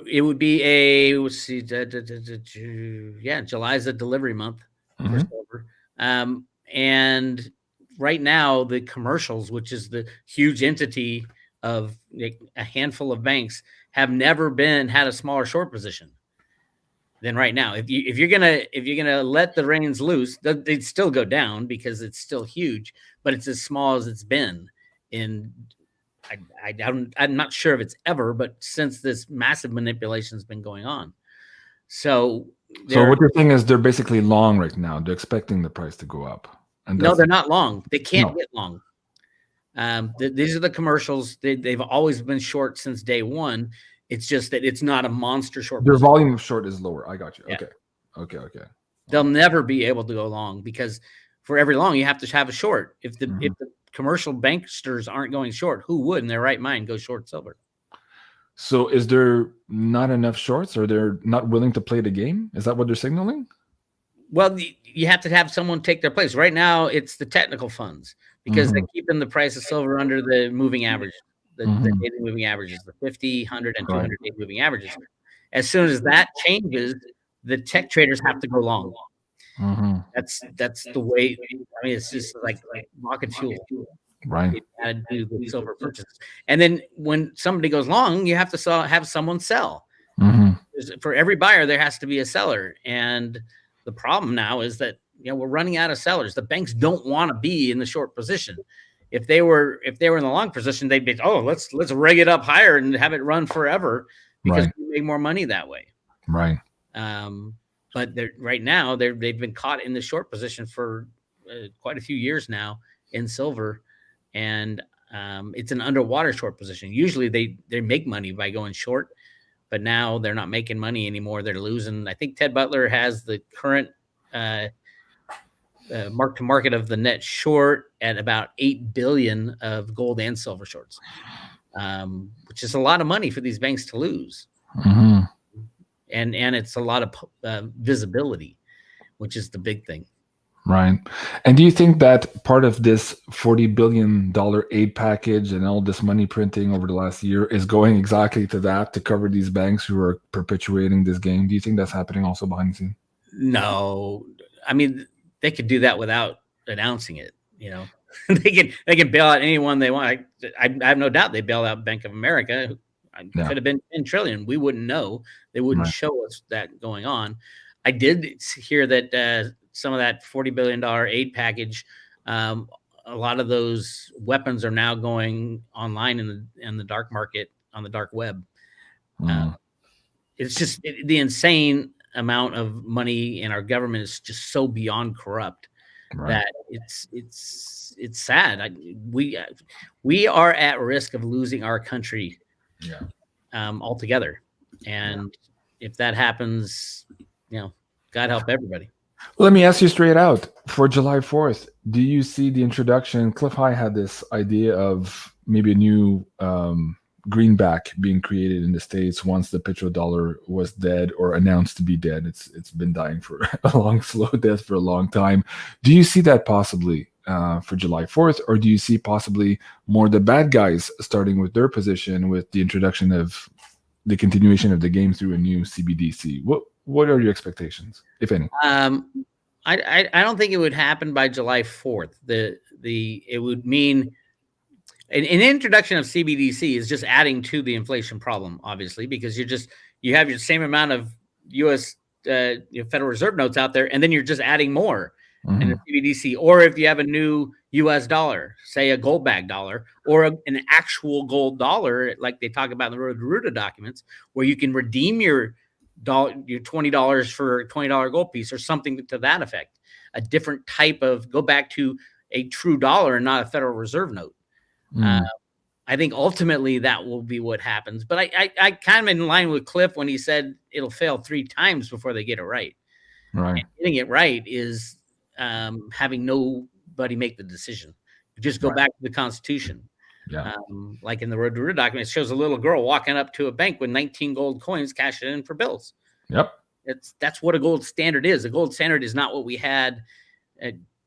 It would be a, let's see, yeah, July is a delivery month for silver. And right now, the commercials, which is the huge entity of a handful of banks, have never had a smaller short position than right now. If you're gonna let the reins loose, they'd still go down because it's still huge, but it's as small as it's been in. I'm not sure if it's ever, but since this massive manipulation has been going on. So what you're saying is they're basically long right now. They're expecting the price to go up. And no, they're not long. They can't get long. These are the commercials. They've always been short since day one. It's just that it's not a monster short. Their volume of short is lower. I got you. Yeah. Okay. They'll never be able to go long because for every long you have to have a short. If the commercial banksters aren't going short, who would in their right mind go short silver? So is there not enough shorts, or they're not willing to play the game? Is that what they're signaling? Well, you have to have someone take their place. Right now, it's the technical funds because they're keeping the price of silver under the moving average, the daily moving averages, the 50, 100, and 200-day moving averages. As soon as that changes, the tech traders have to go long. That's the way. I mean, it's just like rocket fuel. Right. You got to do the silver purchases, and then when somebody goes long, you have to have someone sell. For every buyer, there has to be a seller, and the problem now is that we're running out of sellers. The banks don't want to be in the short position. If they were in the long position, they'd be, let's rig it up higher and have it run forever because we make more money that way. Right. But right now they've been caught in the short position for quite a few years now in silver, and it's an underwater short position. Usually they make money by going short, but now they're not making money anymore. They're losing. I think Ted Butler has the current mark to market of the net short at about 8 billion of gold and silver shorts, which is a lot of money for these banks to lose. And it's a lot of visibility, which is the big thing. Right. And do you think that part of this $40 billion aid package and all this money printing over the last year is going exactly to that, to cover these banks who are perpetuating this game? Do you think that's happening also behind the scenes? No. I mean, they could do that without announcing it. They can bail out anyone they want. I have no doubt they bail out Bank of America. Could have been 10 trillion. We wouldn't know. They wouldn't show us that going on. I did hear that some of that $40 billion aid package, a lot of those weapons are now going online in the dark market, on the dark web. It's just the insane amount of money in our government is just so beyond corrupt that it's sad. We are at risk of losing our country altogether. And if that happens, God help everybody. Let me ask you straight out, for July 4th, do you see the introduction? Cliff High had this idea of maybe a new greenback being created in the States once the petrodollar was dead or announced to be dead. It's been dying for a long, slow death for a long time. Do you see that possibly for July 4th, or do you see possibly more the bad guys starting with their position with the introduction of the continuation of the game through a new CBDC? What are your expectations, if any? I don't think it would happen by July 4th. It would mean an introduction of CBDC is just adding to the inflation problem, obviously, because you have your same amount of U.S. Federal Reserve notes out there, and then you're just adding more in the CBDC. Or if you have a new U.S. dollar, say a gold-backed dollar, or an actual gold dollar, like they talk about in the Road to Ruta documents, where you can redeem your $20 for a $20 gold piece or something to that effect, a different type of go back to a true dollar and not a Federal Reserve note. I think ultimately that will be what happens. But I kind of in line with Cliff when he said it'll fail 3 times before they get it right. Right. And getting it right is having nobody make the decision. You just go back to the Constitution. Yeah. Like in the Road to Ruta document, it shows a little girl walking up to a bank with 19 gold coins, cashing in for bills. Yep. That's what a gold standard is. A gold standard is not what we had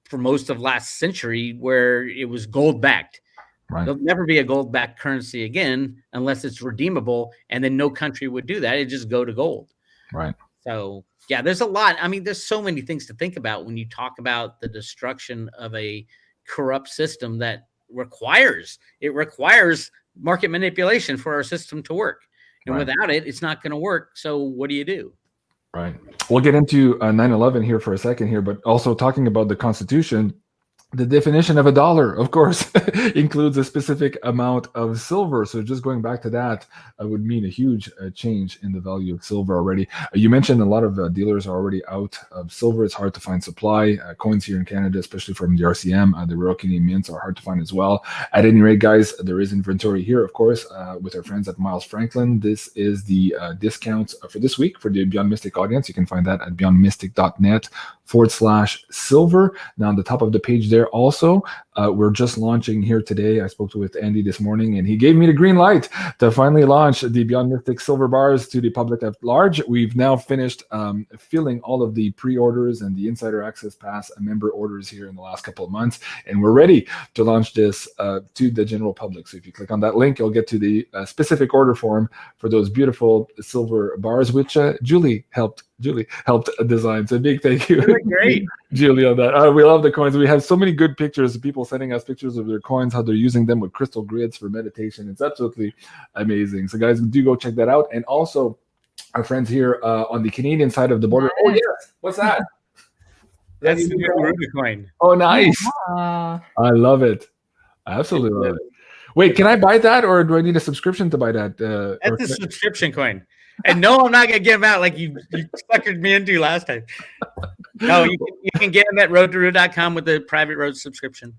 for most of last century, where it was gold backed. Right. There'll never be a gold-backed currency again unless it's redeemable, and then no country would do that. It'd just go to gold. Right. So yeah, there's a lot. I mean, there's so many things to think about when you talk about the destruction of a corrupt system that requires market manipulation for our system to work. And Right. without it, it's not going to work. So what do you do? Right. We'll get into 9/11 here for a second here, but also talking about the Constitution. The definition of a dollar, of course, includes a specific amount of silver. So just going back to that would mean a huge change in the value of silver already. You mentioned a lot of dealers are already out of silver. It's hard to find supply. Coins here in Canada, especially from the RCM, the Royal Canadian Mints are hard to find as well. At any rate, guys, there is inventory here, of course, with our friends at Miles Franklin. This is the discounts for this week for the Beyond Mystic audience. You can find that at beyondmystic.net/silver. Now, on the top of the page there also, we're just launching here today. I spoke with Andy this morning, and he gave me the green light to finally launch the Beyond Mystic silver bars to the public at large. We've now finished filling all of the pre-orders and the Insider Access Pass member orders here in the last couple of months, and we're ready to launch this to the general public. So if you click on that link, you'll get to the specific order form for those beautiful silver bars, which Julie helped design. So big thank you. Great. Julie, on that. We love the coins. We have so many good pictures of people sending us pictures of their coins, how they're using them with crystal grids for meditation. It's absolutely amazing. So guys, do go check that out. And also our friends here on the Canadian side of the border. Oh yes, what's that? That's the new Ruby coin. Oh, nice. Yeah. I love it. I absolutely love it. Wait, can I buy that, or do I need a subscription to buy that? That's a subscription coin. And no, I'm not going to give them out like you suckered me into last time. No, you can get them at roadtoroot.com with the private road subscription.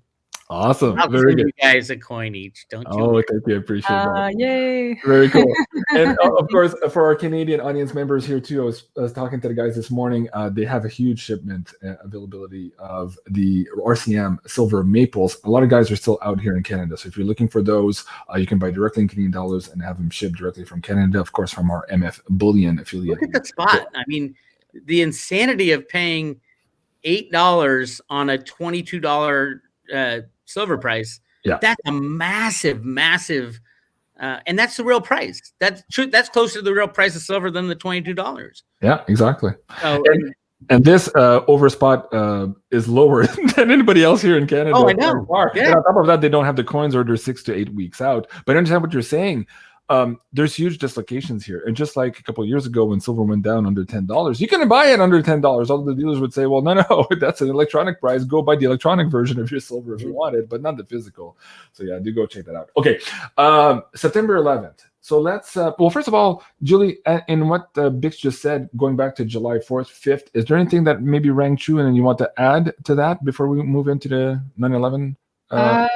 Awesome. I'll Very send good. you guys a coin each. Don't you? Oh, thank you. I appreciate that. Yay. Very cool. And of course, for our Canadian audience members here too, I was talking to the guys this morning. They have a huge shipment availability of the RCM silver maples. A lot of guys are still out here in Canada. So if you're looking for those, you can buy directly in Canadian dollars and have them shipped directly from Canada, of course, from our MF Bullion affiliate. Look at the spot. I mean, the insanity of paying $8 on a $22 silver price. Yeah, that's a massive, and that's the real price. That's true. That's closer to the real price of silver than the $22. Yeah, exactly. So, and this overspot is lower than anybody else here in Canada. Oh, I know. Yeah. And on top of that, they don't have the coins ordered 6 to 8 weeks out. But I understand what you're saying. There's huge dislocations here. And just like a couple of years ago when silver went down under $10, you can buy it under $10. All the dealers would say, well, no, that's an electronic price. Go buy the electronic version of your silver if you want it, but not the physical. So yeah, do go check that out. Okay, September 11th. So let's, well, first of all, Julie, in what BIX just said, going back to July 4th, 5th, is there anything that maybe rang true and you want to add to that before we move into the 9/11? No, I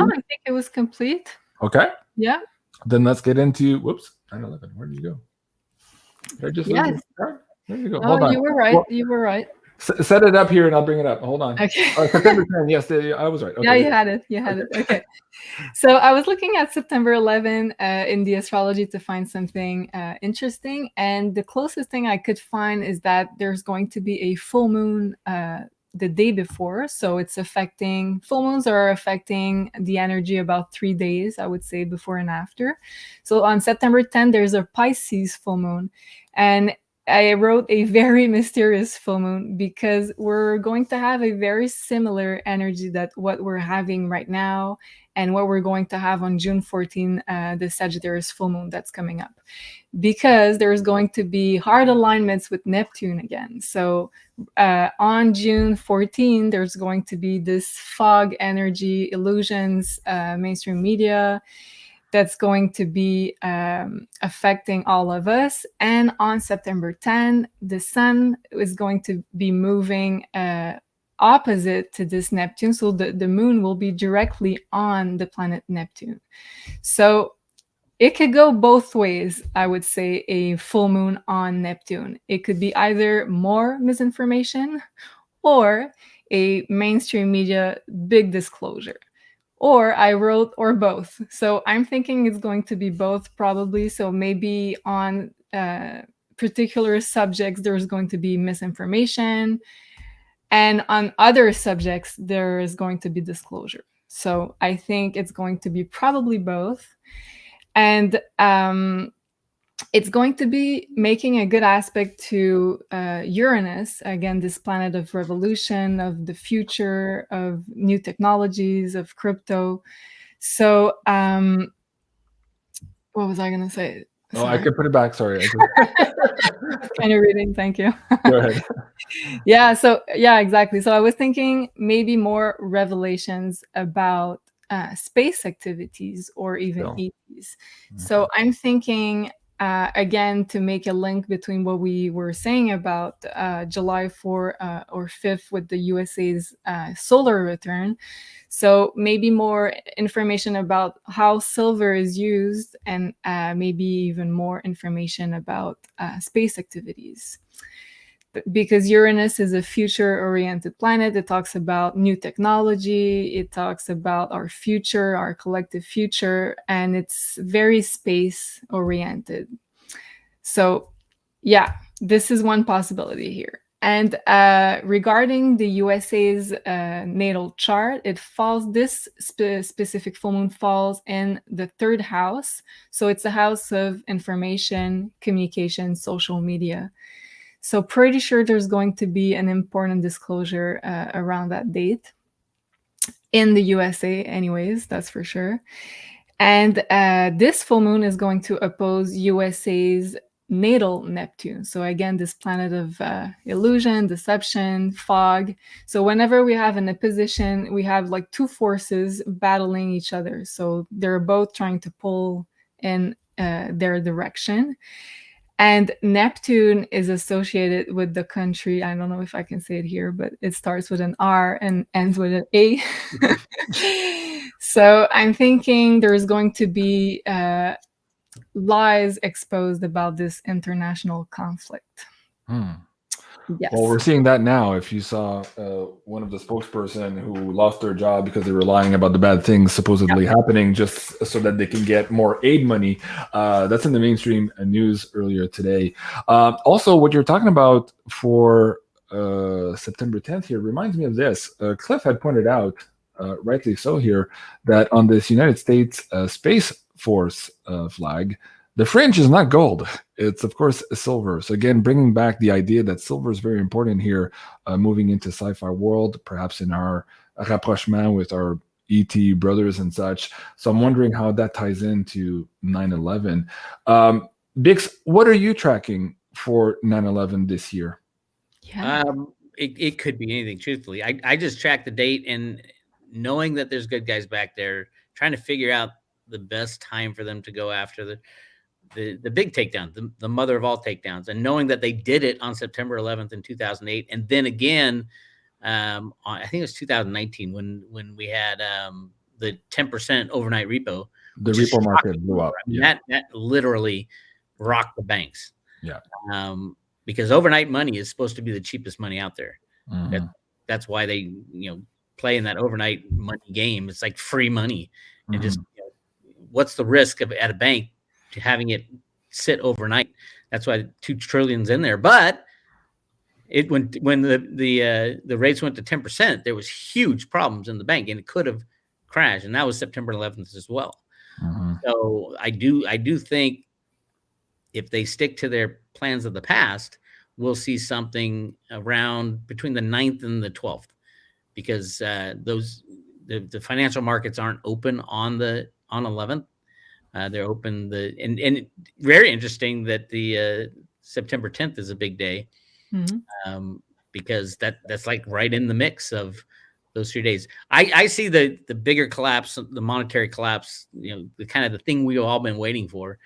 think it was complete. Okay. Yeah. Then let's get into, 9/11. Where did you go? Did I just lose Yes. your There you go. Oh, Hold on. you were right. Well, you were right. set it up here and I'll bring it up. Hold on. Okay. September 10. Yes, I was right. Okay. Yeah, you had it. You had it. Okay. So I was looking at September 11 in the astrology to find something interesting. And the closest thing I could find is that there's going to be a full moon the day before. So it's affecting, full moons are affecting the energy about 3 days, I would say, before and after. So on September 10, there's a Pisces full moon. And I wrote a very mysterious full moon because we're going to have a very similar energy that what we're having right now and what we're going to have on June 14, the Sagittarius full moon that's coming up. Because there's going to be hard alignments with Neptune again. So on June 14, there's going to be this fog energy, illusions, mainstream media, that's going to be affecting all of us. And on September 10, the sun is going to be moving opposite to this Neptune. So the moon will be directly on the planet Neptune. So it could go both ways, I would say, a full moon on Neptune. It could be either more misinformation or a mainstream media big disclosure. Or I wrote, or both. So I'm thinking it's going to be both probably. So maybe on particular subjects, there's going to be misinformation. And on other subjects, there is going to be disclosure. So I think it's going to be probably both. And it's going to be making a good aspect to Uranus, again, this planet of revolution, of the future, of new technologies, of crypto. So what was I going to say? Oh, I could put it back. Sorry. Kind of reading. Thank you. Go ahead. Yeah. So yeah, exactly. So I was thinking maybe more revelations about space activities or even ETs. So I'm thinking again, to make a link between what we were saying about July 4 or 5th with the USA's solar return. So maybe more information about how silver is used, and maybe even more information about space activities. Because Uranus is a future-oriented planet. It talks about new technology. It talks about our future, our collective future, and it's very space-oriented. So yeah, this is one possibility here. And regarding the USA's natal chart, it falls, this specific full moon falls in the 3rd house. So it's a house of information, communication, social media. So pretty sure there's going to be an important disclosure around that date in the USA anyways, that's for sure. And this full moon is going to oppose USA's natal Neptune. So again, this planet of illusion, deception, fog. So whenever we have an opposition, we have like two forces battling each other. So they're both trying to pull in their direction. And Neptune is associated with the country. I don't know if I can say it here, but it starts with an R and ends with an A. So I'm thinking there's going to be lies exposed about this international conflict. Yes. Well, we're seeing that now. If you saw one of the spokesperson who lost their job because they were lying about the bad things supposedly happening just so that they can get more aid money, that's in the mainstream news earlier today. Also, what you're talking about for September 10th here reminds me of this. Cliff had pointed out, rightly so here, that on this United States Space Force flag, the fringe is not gold. It's, of course, silver. So again, bringing back the idea that silver is very important here, moving into sci-fi world, perhaps in our rapprochement with our ET brothers and such. So I'm wondering how that ties into 9/11. Bix, what are you tracking for 9/11 this year? Yeah. It could be anything, truthfully. I just track the date, and knowing that there's good guys back there, trying to figure out the best time for them to go after the big takedown, the mother of all takedowns, and knowing that they did it on September 11th in 2008, and then again, I think it was 2019 when we had the 10% overnight repo. The repo market blew up. I mean, that literally rocked the banks. Yeah. Because overnight money is supposed to be the cheapest money out there. Mm-hmm. That's why they play in that overnight money game. It's like free money, and just what's the risk of at a bank to having it sit overnight? That's why 2 trillion's in there. But when the rates went to 10%, there was huge problems in the bank, and it could have crashed. And that was September 11th as well. So I do think if they stick to their plans of the past, we'll see something around between the 9th and the 12th, because the financial markets aren't open on 11th. They're open and very interesting that the September 10th is a big day, because that's like right in the mix of those 3 days. I see the bigger collapse, the monetary collapse, the kind of the thing we've all been waiting for.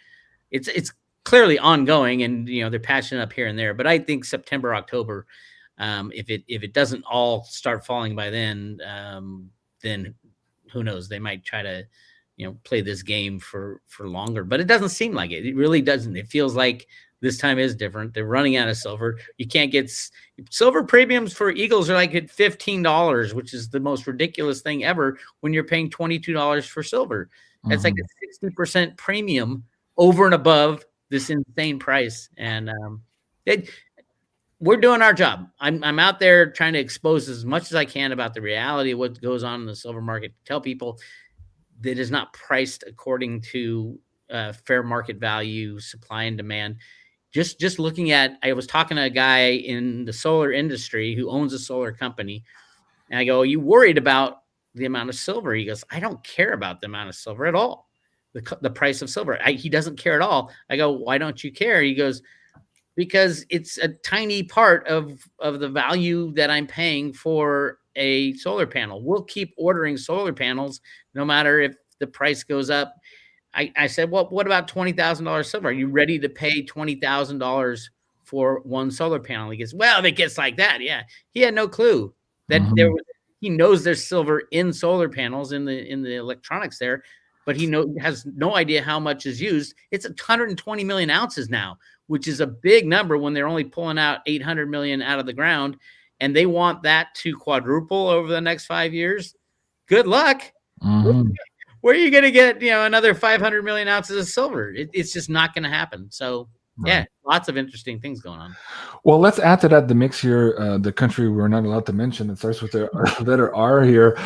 It's clearly ongoing, and they're patching up here and there. But I think September, October, if it doesn't all start falling by then who knows? They might try to play this game for longer, but it doesn't seem like it. It really doesn't. It feels like this time is different. They're running out of silver. You can't get silver premiums for Eagles are like at $15, which is the most ridiculous thing ever when you're paying $22 for silver. That's like a 60% premium over and above this insane price. And we're doing our job. I'm out there trying to expose as much as I can about the reality of what goes on in the silver market. Tell people that is not priced according to fair market value, supply and demand. Just looking at, I was talking to a guy in the solar industry who owns a solar company, and I go, "Are you worried about the amount of silver?" He goes, "I don't care about the amount of silver at all. The price of silver." He doesn't care at all. I go, "Why don't you care?" He goes, "Because it's a tiny part of the value that I'm paying for a solar panel. We'll keep ordering solar panels no matter if the price goes up." I said, "Well, what about $20,000 silver? Are you ready to pay $20,000 for one solar panel?" He goes, "Well, if it gets like that, yeah." He had no clue that he knows there's silver in solar panels in the electronics there, but he has no idea how much is used. It's 120 million ounces now, which is a big number when they're only pulling out 800 million out of the ground, and they want that to quadruple over the next 5 years. Good luck. Where are you going to get, another 500 million ounces of silver? It's just not going to happen. So, yeah, lots of interesting things going on. Well, let's add to that the mix here. The country we're not allowed to mention, it starts with the letter R here.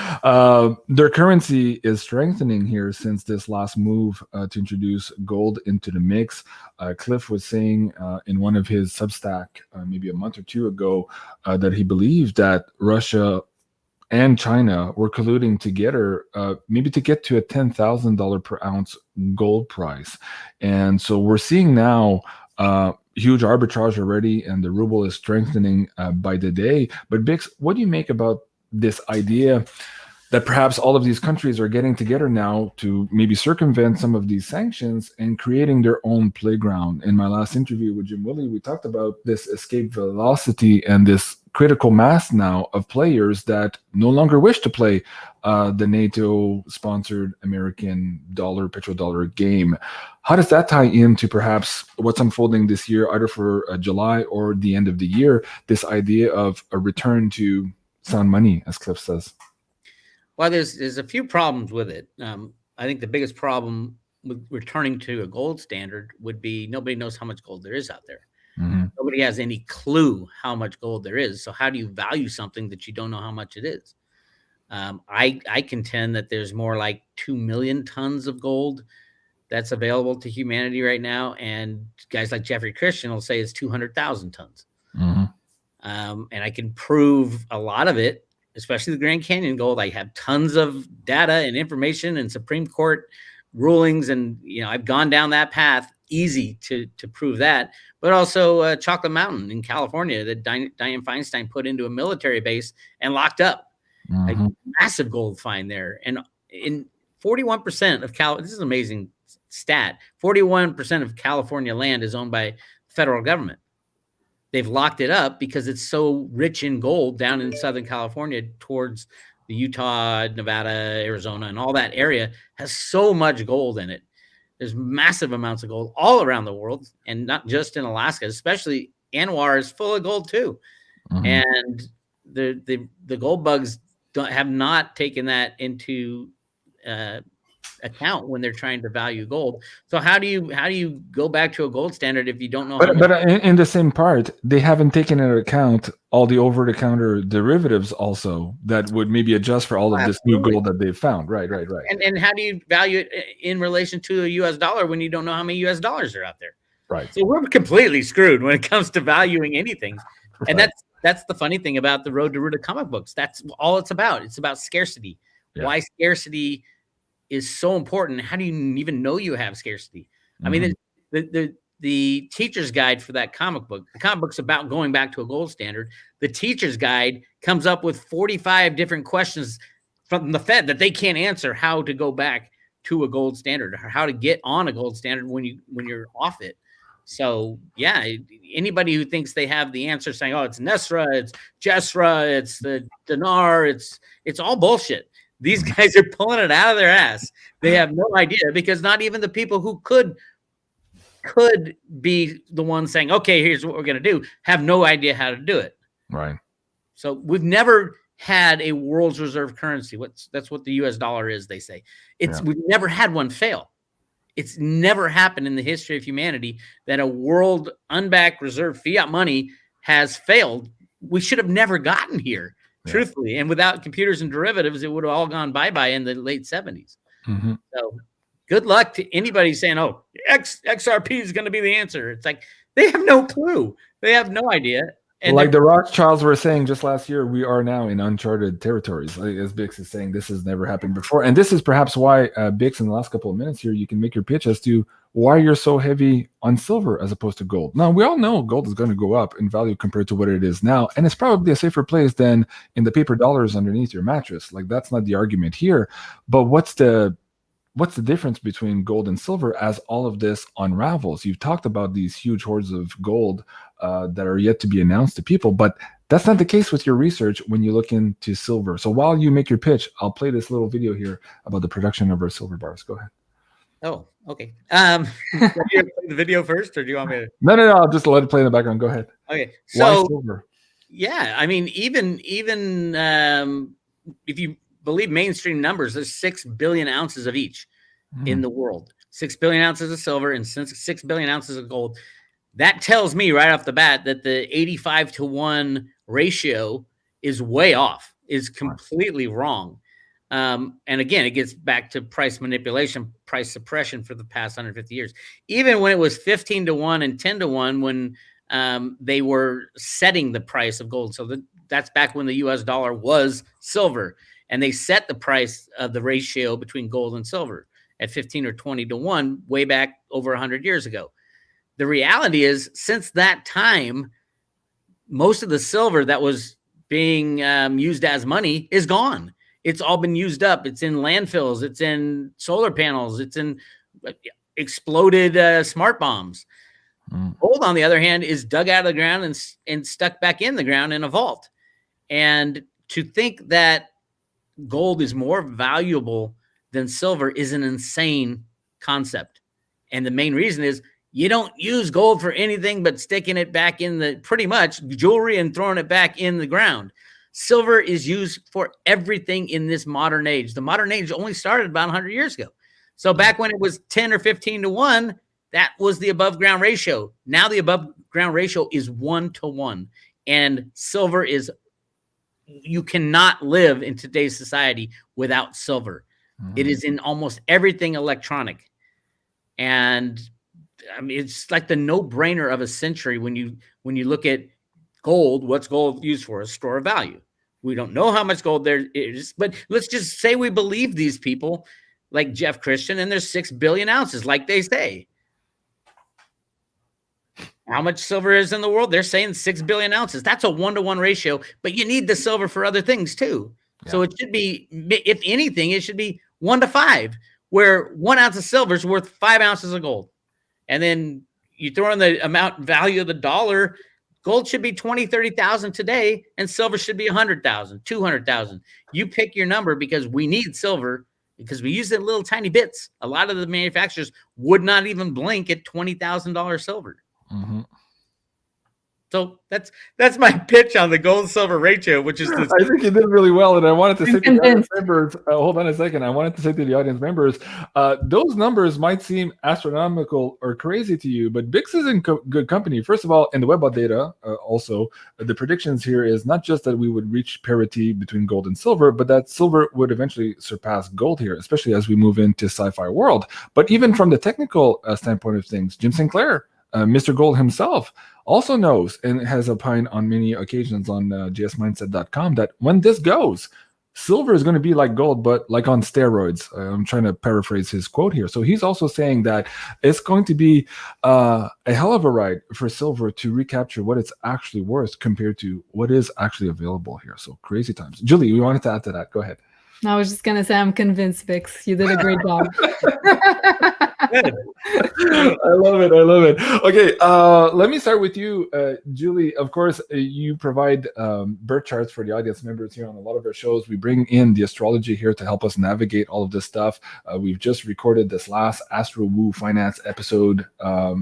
Their currency is strengthening here since this last move to introduce gold into the mix. Cliff was saying in one of his Substack maybe a month or two ago that he believed that Russia and China were colluding together, maybe to get to a $10,000 per ounce gold price. And so we're seeing now huge arbitrage already, and the ruble is strengthening by the day. But Bix, what do you make about this idea that perhaps all of these countries are getting together now to maybe circumvent some of these sanctions and creating their own playground? In my last interview with Jim Willie, we talked about this escape velocity and this critical mass now of players that no longer wish to play the NATO-sponsored American petrodollar game. How does that tie into perhaps what's unfolding this year, either for July or the end of the year, this idea of a return to sound money, as Cliff says? Well, there's a few problems with it. I think the biggest problem with returning to a gold standard would be nobody knows how much gold there is out there. Nobody has any clue how much gold there is. So how do you value something that you don't know how much it is? I contend that there's more like 2 million tons of gold that's available to humanity right now. And guys like Jeffrey Christian will say it's 200,000 tons. And I can prove a lot of it, especially the Grand Canyon gold. I have tons of data and information and Supreme Court rulings. And, I've gone down that path, easy to prove that. But also Chocolate Mountain in California that Dianne Feinstein put into a military base and locked up. A massive gold find there. And in 41% of this is an amazing stat, 41% of California land is owned by federal government. They've locked it up because it's so rich in gold down in Southern California towards the Utah, Nevada, Arizona, and all that area has so much gold in it. There's massive amounts of gold all around the world, and not just in Alaska. Especially Anwar is full of gold too, and the gold bugs have not taken that into account when they're trying to value gold. So how do you go back to a gold standard if you don't know? But in the same part, they haven't taken into account all the over-the-counter derivatives also that would maybe adjust for all of this new gold that they've found. Right. And how do you value it in relation to the US dollar when you don't know how many US dollars are out there? Right. So we're completely screwed when it comes to valuing anything. And that's the funny thing about the Road to Ruta comic books. That's all it's about. It's about scarcity. Yeah. Why scarcity is so important. How do you even know you have scarcity? I mean, the teacher's guide for that comic book, the comic book's about going back to a gold standard. The teacher's guide comes up with 45 different questions from the Fed that they can't answer how to go back to a gold standard or how to get on a gold standard when you're off it. So yeah, anybody who thinks they have the answer saying, oh, it's Nesra, it's Jesra, it's the dinar, it's all bullshit. These guys are pulling it out of their ass. They have no idea because not even the people who could be the ones saying, okay, here's what we're going to do, have no idea how to do it. Right. So we've never had a world's reserve currency. That's what the US dollar is, they say. We've never had one fail. It's never happened in the history of humanity that a world unbacked reserve fiat money has failed. We should have never gotten here, truthfully. And without computers and derivatives, it would have all gone bye-bye in the late 70s. Mm-hmm. So good luck to anybody saying, oh, XRP is going to be the answer. It's like, they have no clue. They have no idea. And like the Rothschilds were saying just last year, we are now in uncharted territories. Like, as Bix is saying, this has never happened before. And this is perhaps why, Bix, in the last couple of minutes here, you can make your pitch as to why you're so heavy on silver as opposed to gold. Now, we all know gold is going to go up in value compared to what it is now. And it's probably a safer place than in the paper dollars underneath your mattress. Like, that's not the argument here. But what's the difference between gold and silver as all of this unravels? You've talked about these huge hoards of gold that are yet to be announced to people, but that's not the case with your research when you look into silver. So while you make your pitch, I'll play this little video here about the production of our silver bars. Go ahead. Oh, okay. Do you play the video first, or do you want me to? No, I'll just let it play in the background. Go ahead. Okay. So, why silver? Yeah, I mean, even if you believe mainstream numbers, there's 6 billion ounces of each in the world. 6 billion ounces of silver and 6 billion ounces of gold. That tells me right off the bat that the 85-to-1 ratio is way off, is completely wrong. And again, it gets back to price manipulation, price suppression for the past 150 years. Even when it was 15-to-1 and 10-to-1, when they were setting the price of gold. So that's back when the US dollar was silver. And they set the price of the ratio between gold and silver at 15 or 20-to-1 way back over 100 years ago. The reality is, since that time, most of the silver that was being used as money is gone. It's all been used up. It's in landfills. It's in solar panels. It's in exploded smart bombs. Gold, on the other hand, is dug out of the ground and stuck back in the ground in a vault. And to think that gold is more valuable than silver is an insane concept. And the main reason is you don't use gold for anything but sticking it back in the, pretty much, jewelry and throwing it back in the ground. Silver is used for everything in this modern age. The modern age only started about 100 years ago. So back when it was 10 or 15-to-1, that was the above ground ratio. Now the above ground ratio is 1-to-1. And silver is, you cannot live in today's society without silver. It is in almost everything electronic. And I mean, it's like the no-brainer of a century when you look at gold. What's gold used for? A store of value. We don't know how much gold there is, but let's just say we believe these people like Jeff Christian, and there's 6 billion ounces, like they say. How much silver is in the world? They're saying 6 billion ounces. That's a 1-to-1 ratio, but you need the silver for other things too. Yeah. So it should be, if anything, it should be 1-to-5, where 1 ounce of silver is worth 5 ounces of gold. And then you throw in the amount value of the dollar, gold should be 20, 30,000 today, and silver should be 100,000, 200,000. You pick your number, because we need silver, because we use it in little tiny bits. A lot of the manufacturers would not even blink at $20,000 silver. Mm-hmm. So that's my pitch on the gold silver ratio, which is. I think you did really well, and I wanted to say to the audience members. Hold on a second. I wanted to say to the audience members, those numbers might seem astronomical or crazy to you, but BIX is in good company. First of all, in the Webbot data, also the predictions here is not just that we would reach parity between gold and silver, but that silver would eventually surpass gold here, especially as we move into sci-fi world. But even from the technical standpoint of things, Jim Sinclair, Mr. Gold himself, also knows and has opined on many occasions on jsmindset.com that when this goes, silver is going to be like gold, but like on steroids. I'm trying to paraphrase his quote here. So he's also saying that it's going to be a hell of a ride for silver to recapture what it's actually worth compared to what is actually available here. So crazy times. Julie, we wanted to add to that. Go ahead. I was just going to say, I'm convinced, Bix. You did a great job. I love it. Okay, let me start with you, Julie. Of course, you provide birth charts for the audience members here on a lot of our shows. We bring in the astrology here to help us navigate all of this stuff. We've just recorded this last Astro Woo Finance episode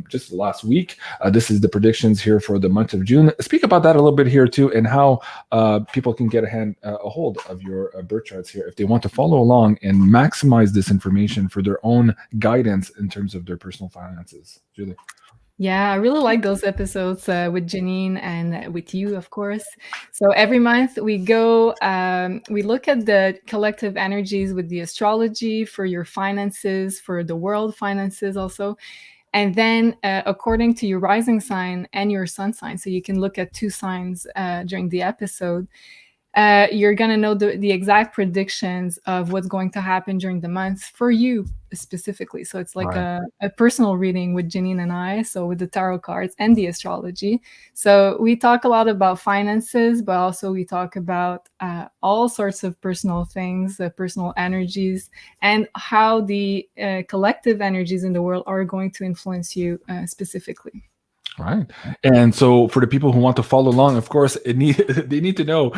just last week. This is the predictions here for the month of June. Speak about that a little bit here too, and how people can get a hold of your birth charts here if they want to follow along and maximize this information for their own guidance in terms of their personal finances. Julie. Yeah, I really like those episodes with Janine and with you, of course. So every month we go, we look at the collective energies with the astrology for your finances, for the world finances also. And then according to your rising sign and your sun sign, so you can look at 2 signs during the episode, you're going to know the exact predictions of what's going to happen during the month for you specifically. So it's like Right. a personal reading with Janine and I, so with the tarot cards and the astrology. So we talk a lot about finances, but also we talk about all sorts of personal things, personal energies, and how the collective energies in the world are going to influence you specifically. Right. And so for the people who want to follow along, of course, they need to know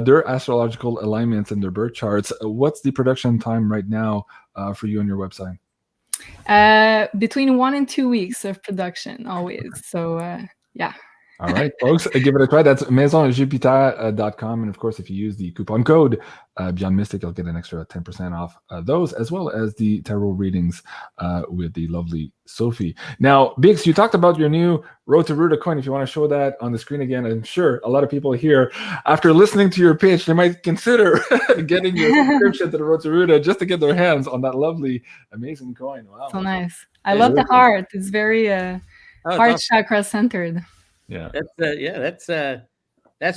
their astrological alignments and their birth charts. What's the production time right now for you on your website? Between 1 and 2 weeks of production always. So yeah. All right, folks, give it a try. That's maisonjupiter.com. And of course, if you use the coupon code BeyondMystic, you'll get an extra 10% off those, as well as the tarot readings with the lovely Sophie. Now, Bix, you talked about your new Road to Ruta coin. If you want to show that on the screen again, I'm sure a lot of people here, after listening to your pitch, they might consider getting your subscription to the Road to Ruta just to get their hands on that lovely, amazing coin. Wow. So nice. I love the heart. It's very heart awesome. chakra centered. Yeah. That's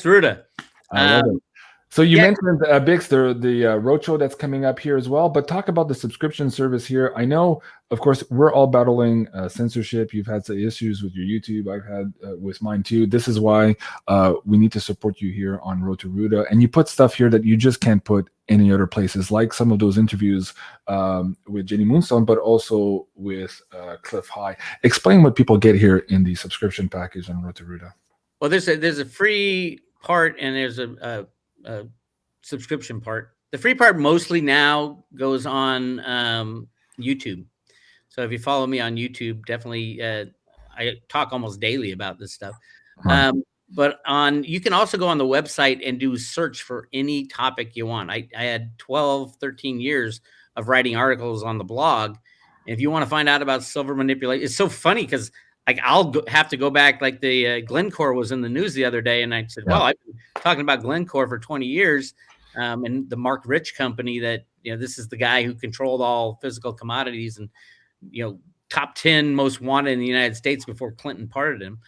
Ruta. I love it. So you mentioned Bix, the roadshow that's coming up here as well, but talk about the subscription service here. I know, of course, we're all battling censorship. You've had some issues with your YouTube. I've had with mine too. This is why we need to support you here on Road to Ruta. And you put stuff here that you just can't put any other places, like some of those interviews with Jenny Moonstone, but also with Cliff High. Explain what people get here in the subscription package on Road to Ruta. Well, there's a free part and there's a subscription part. The free part mostly now goes on YouTube. So if you follow me on YouTube, definitely I talk almost daily about this stuff. Right. But you can also go on the website and do search for any topic you want. I had 12, 13 years of writing articles on the blog. If you want to find out about silver manipulation, it's so funny because like I'll have to go back, like the Glencore was in the news the other day, and I said, well, I've been talking about Glencore for 20 years, and the Mark Rich company that, this is the guy who controlled all physical commodities and, top 10 most wanted in the United States before Clinton pardoned him.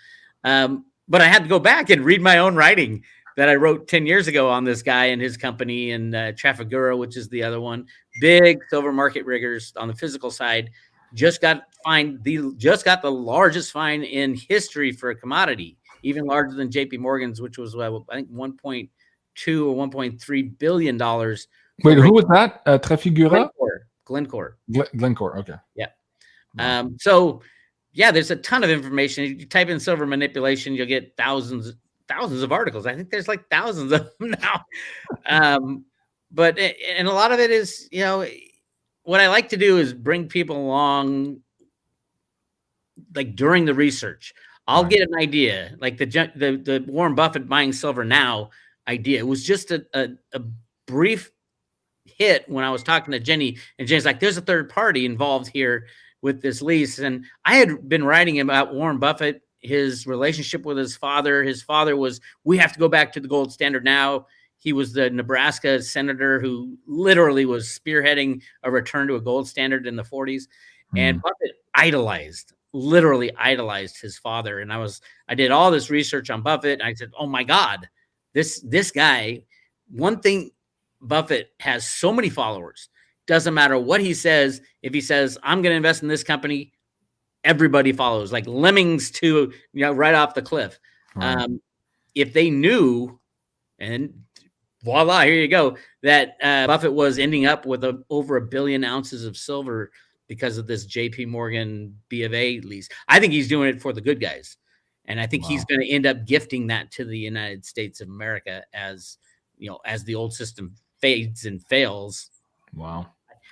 But I had to go back and read my own writing that I wrote 10 years ago on this guy and his company, and Trafigura, which is the other one, big silver market riggers on the physical side. Just got the largest fine in history for a commodity, even larger than JP Morgan's, which was I think 1.2 or 1.3 billion dollars. Wait, who was that? Trafigura? Glencore. Glencore. Okay. Yeah. So yeah, there's a ton of information. If you type in silver manipulation, you'll get thousands of articles. I think there's like thousands of them now. But a lot of it is, what I like to do is bring people along, like during the research. I'll get an idea, like the Warren Buffett buying silver now idea. It was just a brief hit when I was talking to Jenny, and Jenny's like, "There's a third party involved here with this lease." And I had been writing about Warren Buffett, his relationship with his father. His father was, we have to go back to the gold standard now. He was the Nebraska senator who literally was spearheading a return to a gold standard in the 40s. And Buffett literally idolized his father. And I did all this research on Buffett. And I said, oh my God, this guy, one thing, Buffett has so many followers. Doesn't matter what he says. If he says, I'm going to invest in this company, everybody follows, like lemmings to, right off the cliff. Right. If they knew, and voila, here you go, that Buffett was ending up with over 1 billion ounces of silver because of this JP Morgan B of A lease. I think he's doing it for the good guys. And I think he's going to end up gifting that to the United States of America as the old system fades and fails. Wow.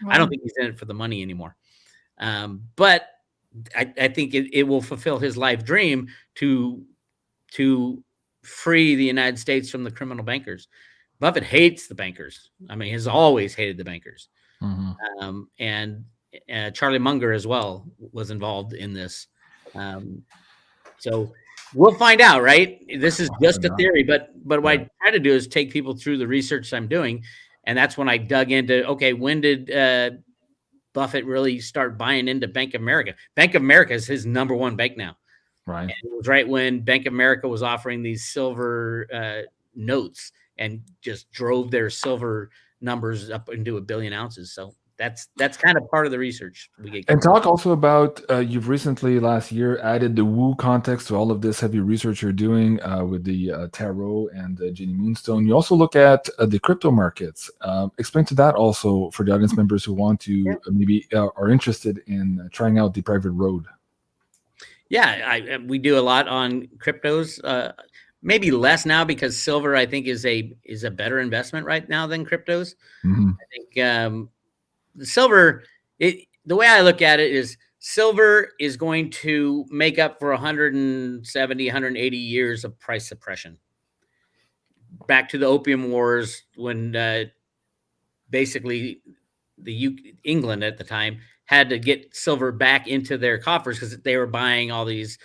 I don't think he's in it for the money anymore. But I think it will fulfill his life dream to free the United States from the criminal bankers. Buffett hates the bankers. I mean, he's always hated the bankers. And Charlie Munger as well was involved in this. So we'll find out, right? This is just a theory, but what I try to do is take people through the research I'm doing. And that's when I dug into, okay, when did Buffett really start buying into Bank of America? Bank of America is his number one bank now. Right. And it was right when Bank of America was offering these silver notes and just drove their silver numbers up into 1 billion ounces. So that's kind of part of the research we get. And talk also about you've recently last year added the woo context to all of this heavy research you're doing with the tarot and the Jenny Moonstone. You also look at the crypto markets. Explain to that also for the audience members who want to maybe are interested in trying out the private road. Yeah, we do a lot on cryptos. Maybe less now because silver, I think, is a better investment right now than cryptos. Mm-hmm. I think the silver, the way I look at it is silver is going to make up for 170, 180 years of price suppression. Back to the Opium Wars when basically England at the time had to get silver back into their coffers because they were buying all these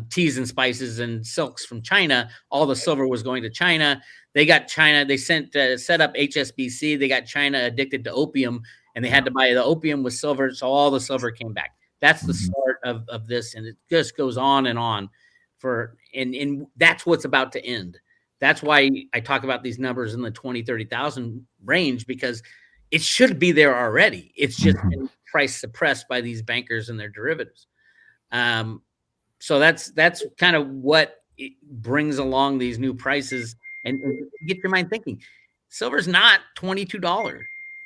teas and spices and silks from China. All the silver was going to China. They got China. They set up HSBC. They got China addicted to opium, and they had to buy the opium with silver. So all the silver came back. That's the start of this, and it just goes on and on and that's what's about to end. That's why I talk about these numbers in the 20, 30,000 range, because it should be there already. It's just been price suppressed by these bankers and their derivatives. So that's kind of what it brings along these new prices, and get your mind thinking. Silver's not $22.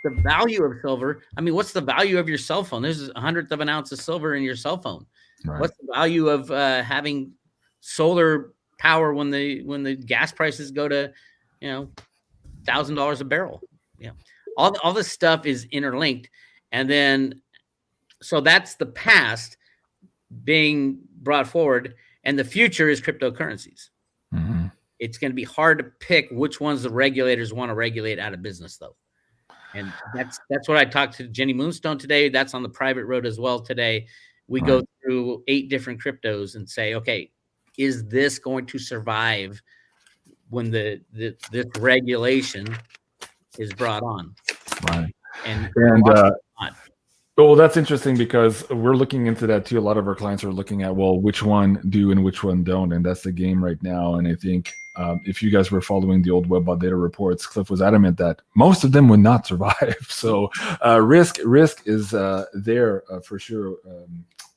The value of silver, I mean, what's the value of your cell phone? There's 1/100th of an ounce of silver in your cell phone. Right. What's the value of having solar power when the gas prices go to, $1,000 a barrel? All this stuff is interlinked. And then, so that's the past being brought forward, and the future is cryptocurrencies. Mm-hmm. It's going to be hard to pick which ones the regulators want to regulate out of business, though. And that's what I talked to Jenny Moonstone today. That's on the private road as well today. We go through 8 different cryptos and say, okay, is this going to survive when this regulation is brought on? Right. And well, that's interesting because we're looking into that too. A lot of our clients are looking at, well, which one do and which one don't, and that's the game right now. And I think if you guys were following the old Webbot data reports, Cliff was adamant that most of them would not survive. So risk is there for sure.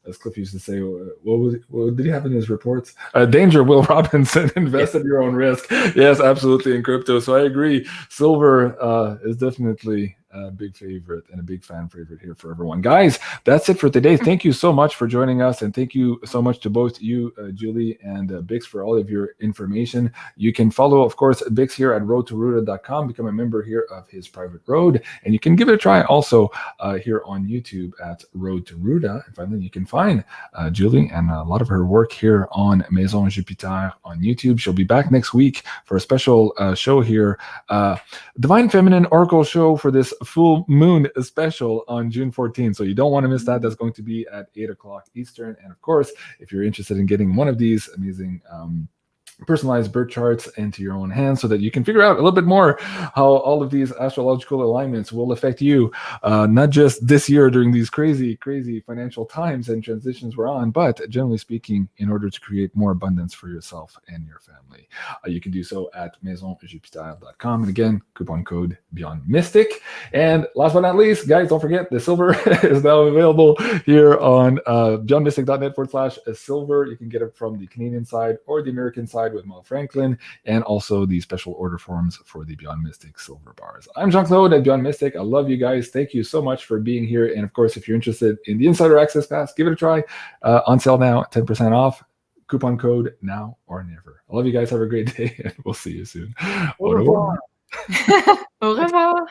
As Cliff used to say, what did he have in his reports? Danger, Will Robinson, invest at your own risk. Yes, absolutely, in crypto. So I agree. Silver is definitely a big favorite and a big fan favorite here for everyone. Guys, that's it for today. Thank you so much for joining us, and thank you so much to both you, Julie, and BIX for all of your information. You can follow, of course, BIX here at roadtoruda.com, become a member here of his private road, and you can give it a try also here on YouTube at Road to Ruda. And finally, you can find Julie and a lot of her work here on Maison Jupiter on YouTube. She'll be back next week for a special show here, Divine Feminine Oracle show for this full moon special on June 14th. So you don't want to miss that. That's going to be at 8 o'clock Eastern. And of course, if you're interested in getting one of these amazing personalized birth charts into your own hands so that you can figure out a little bit more how all of these astrological alignments will affect you, not just this year during these crazy financial times and transitions we're on, but generally speaking, in order to create more abundance for yourself and your family. You can do so at maisonjupiter.com. And again, coupon code BeyondMystic. And last but not least, guys, don't forget the silver is now available here on beyondmystic.net/silver. You can get it from the Canadian side or the American side with Mel Franklin, and also the special order forms for the Beyond Mystic silver bars. I'm Jean-Claude at Beyond Mystic. I love you guys. Thank you so much for being here. And of course, if you're interested in the Insider Access Pass, give it a try. On sale now, 10% off. Coupon code now or never. I love you guys. Have a great day, and we'll see you soon. Au revoir. Au revoir.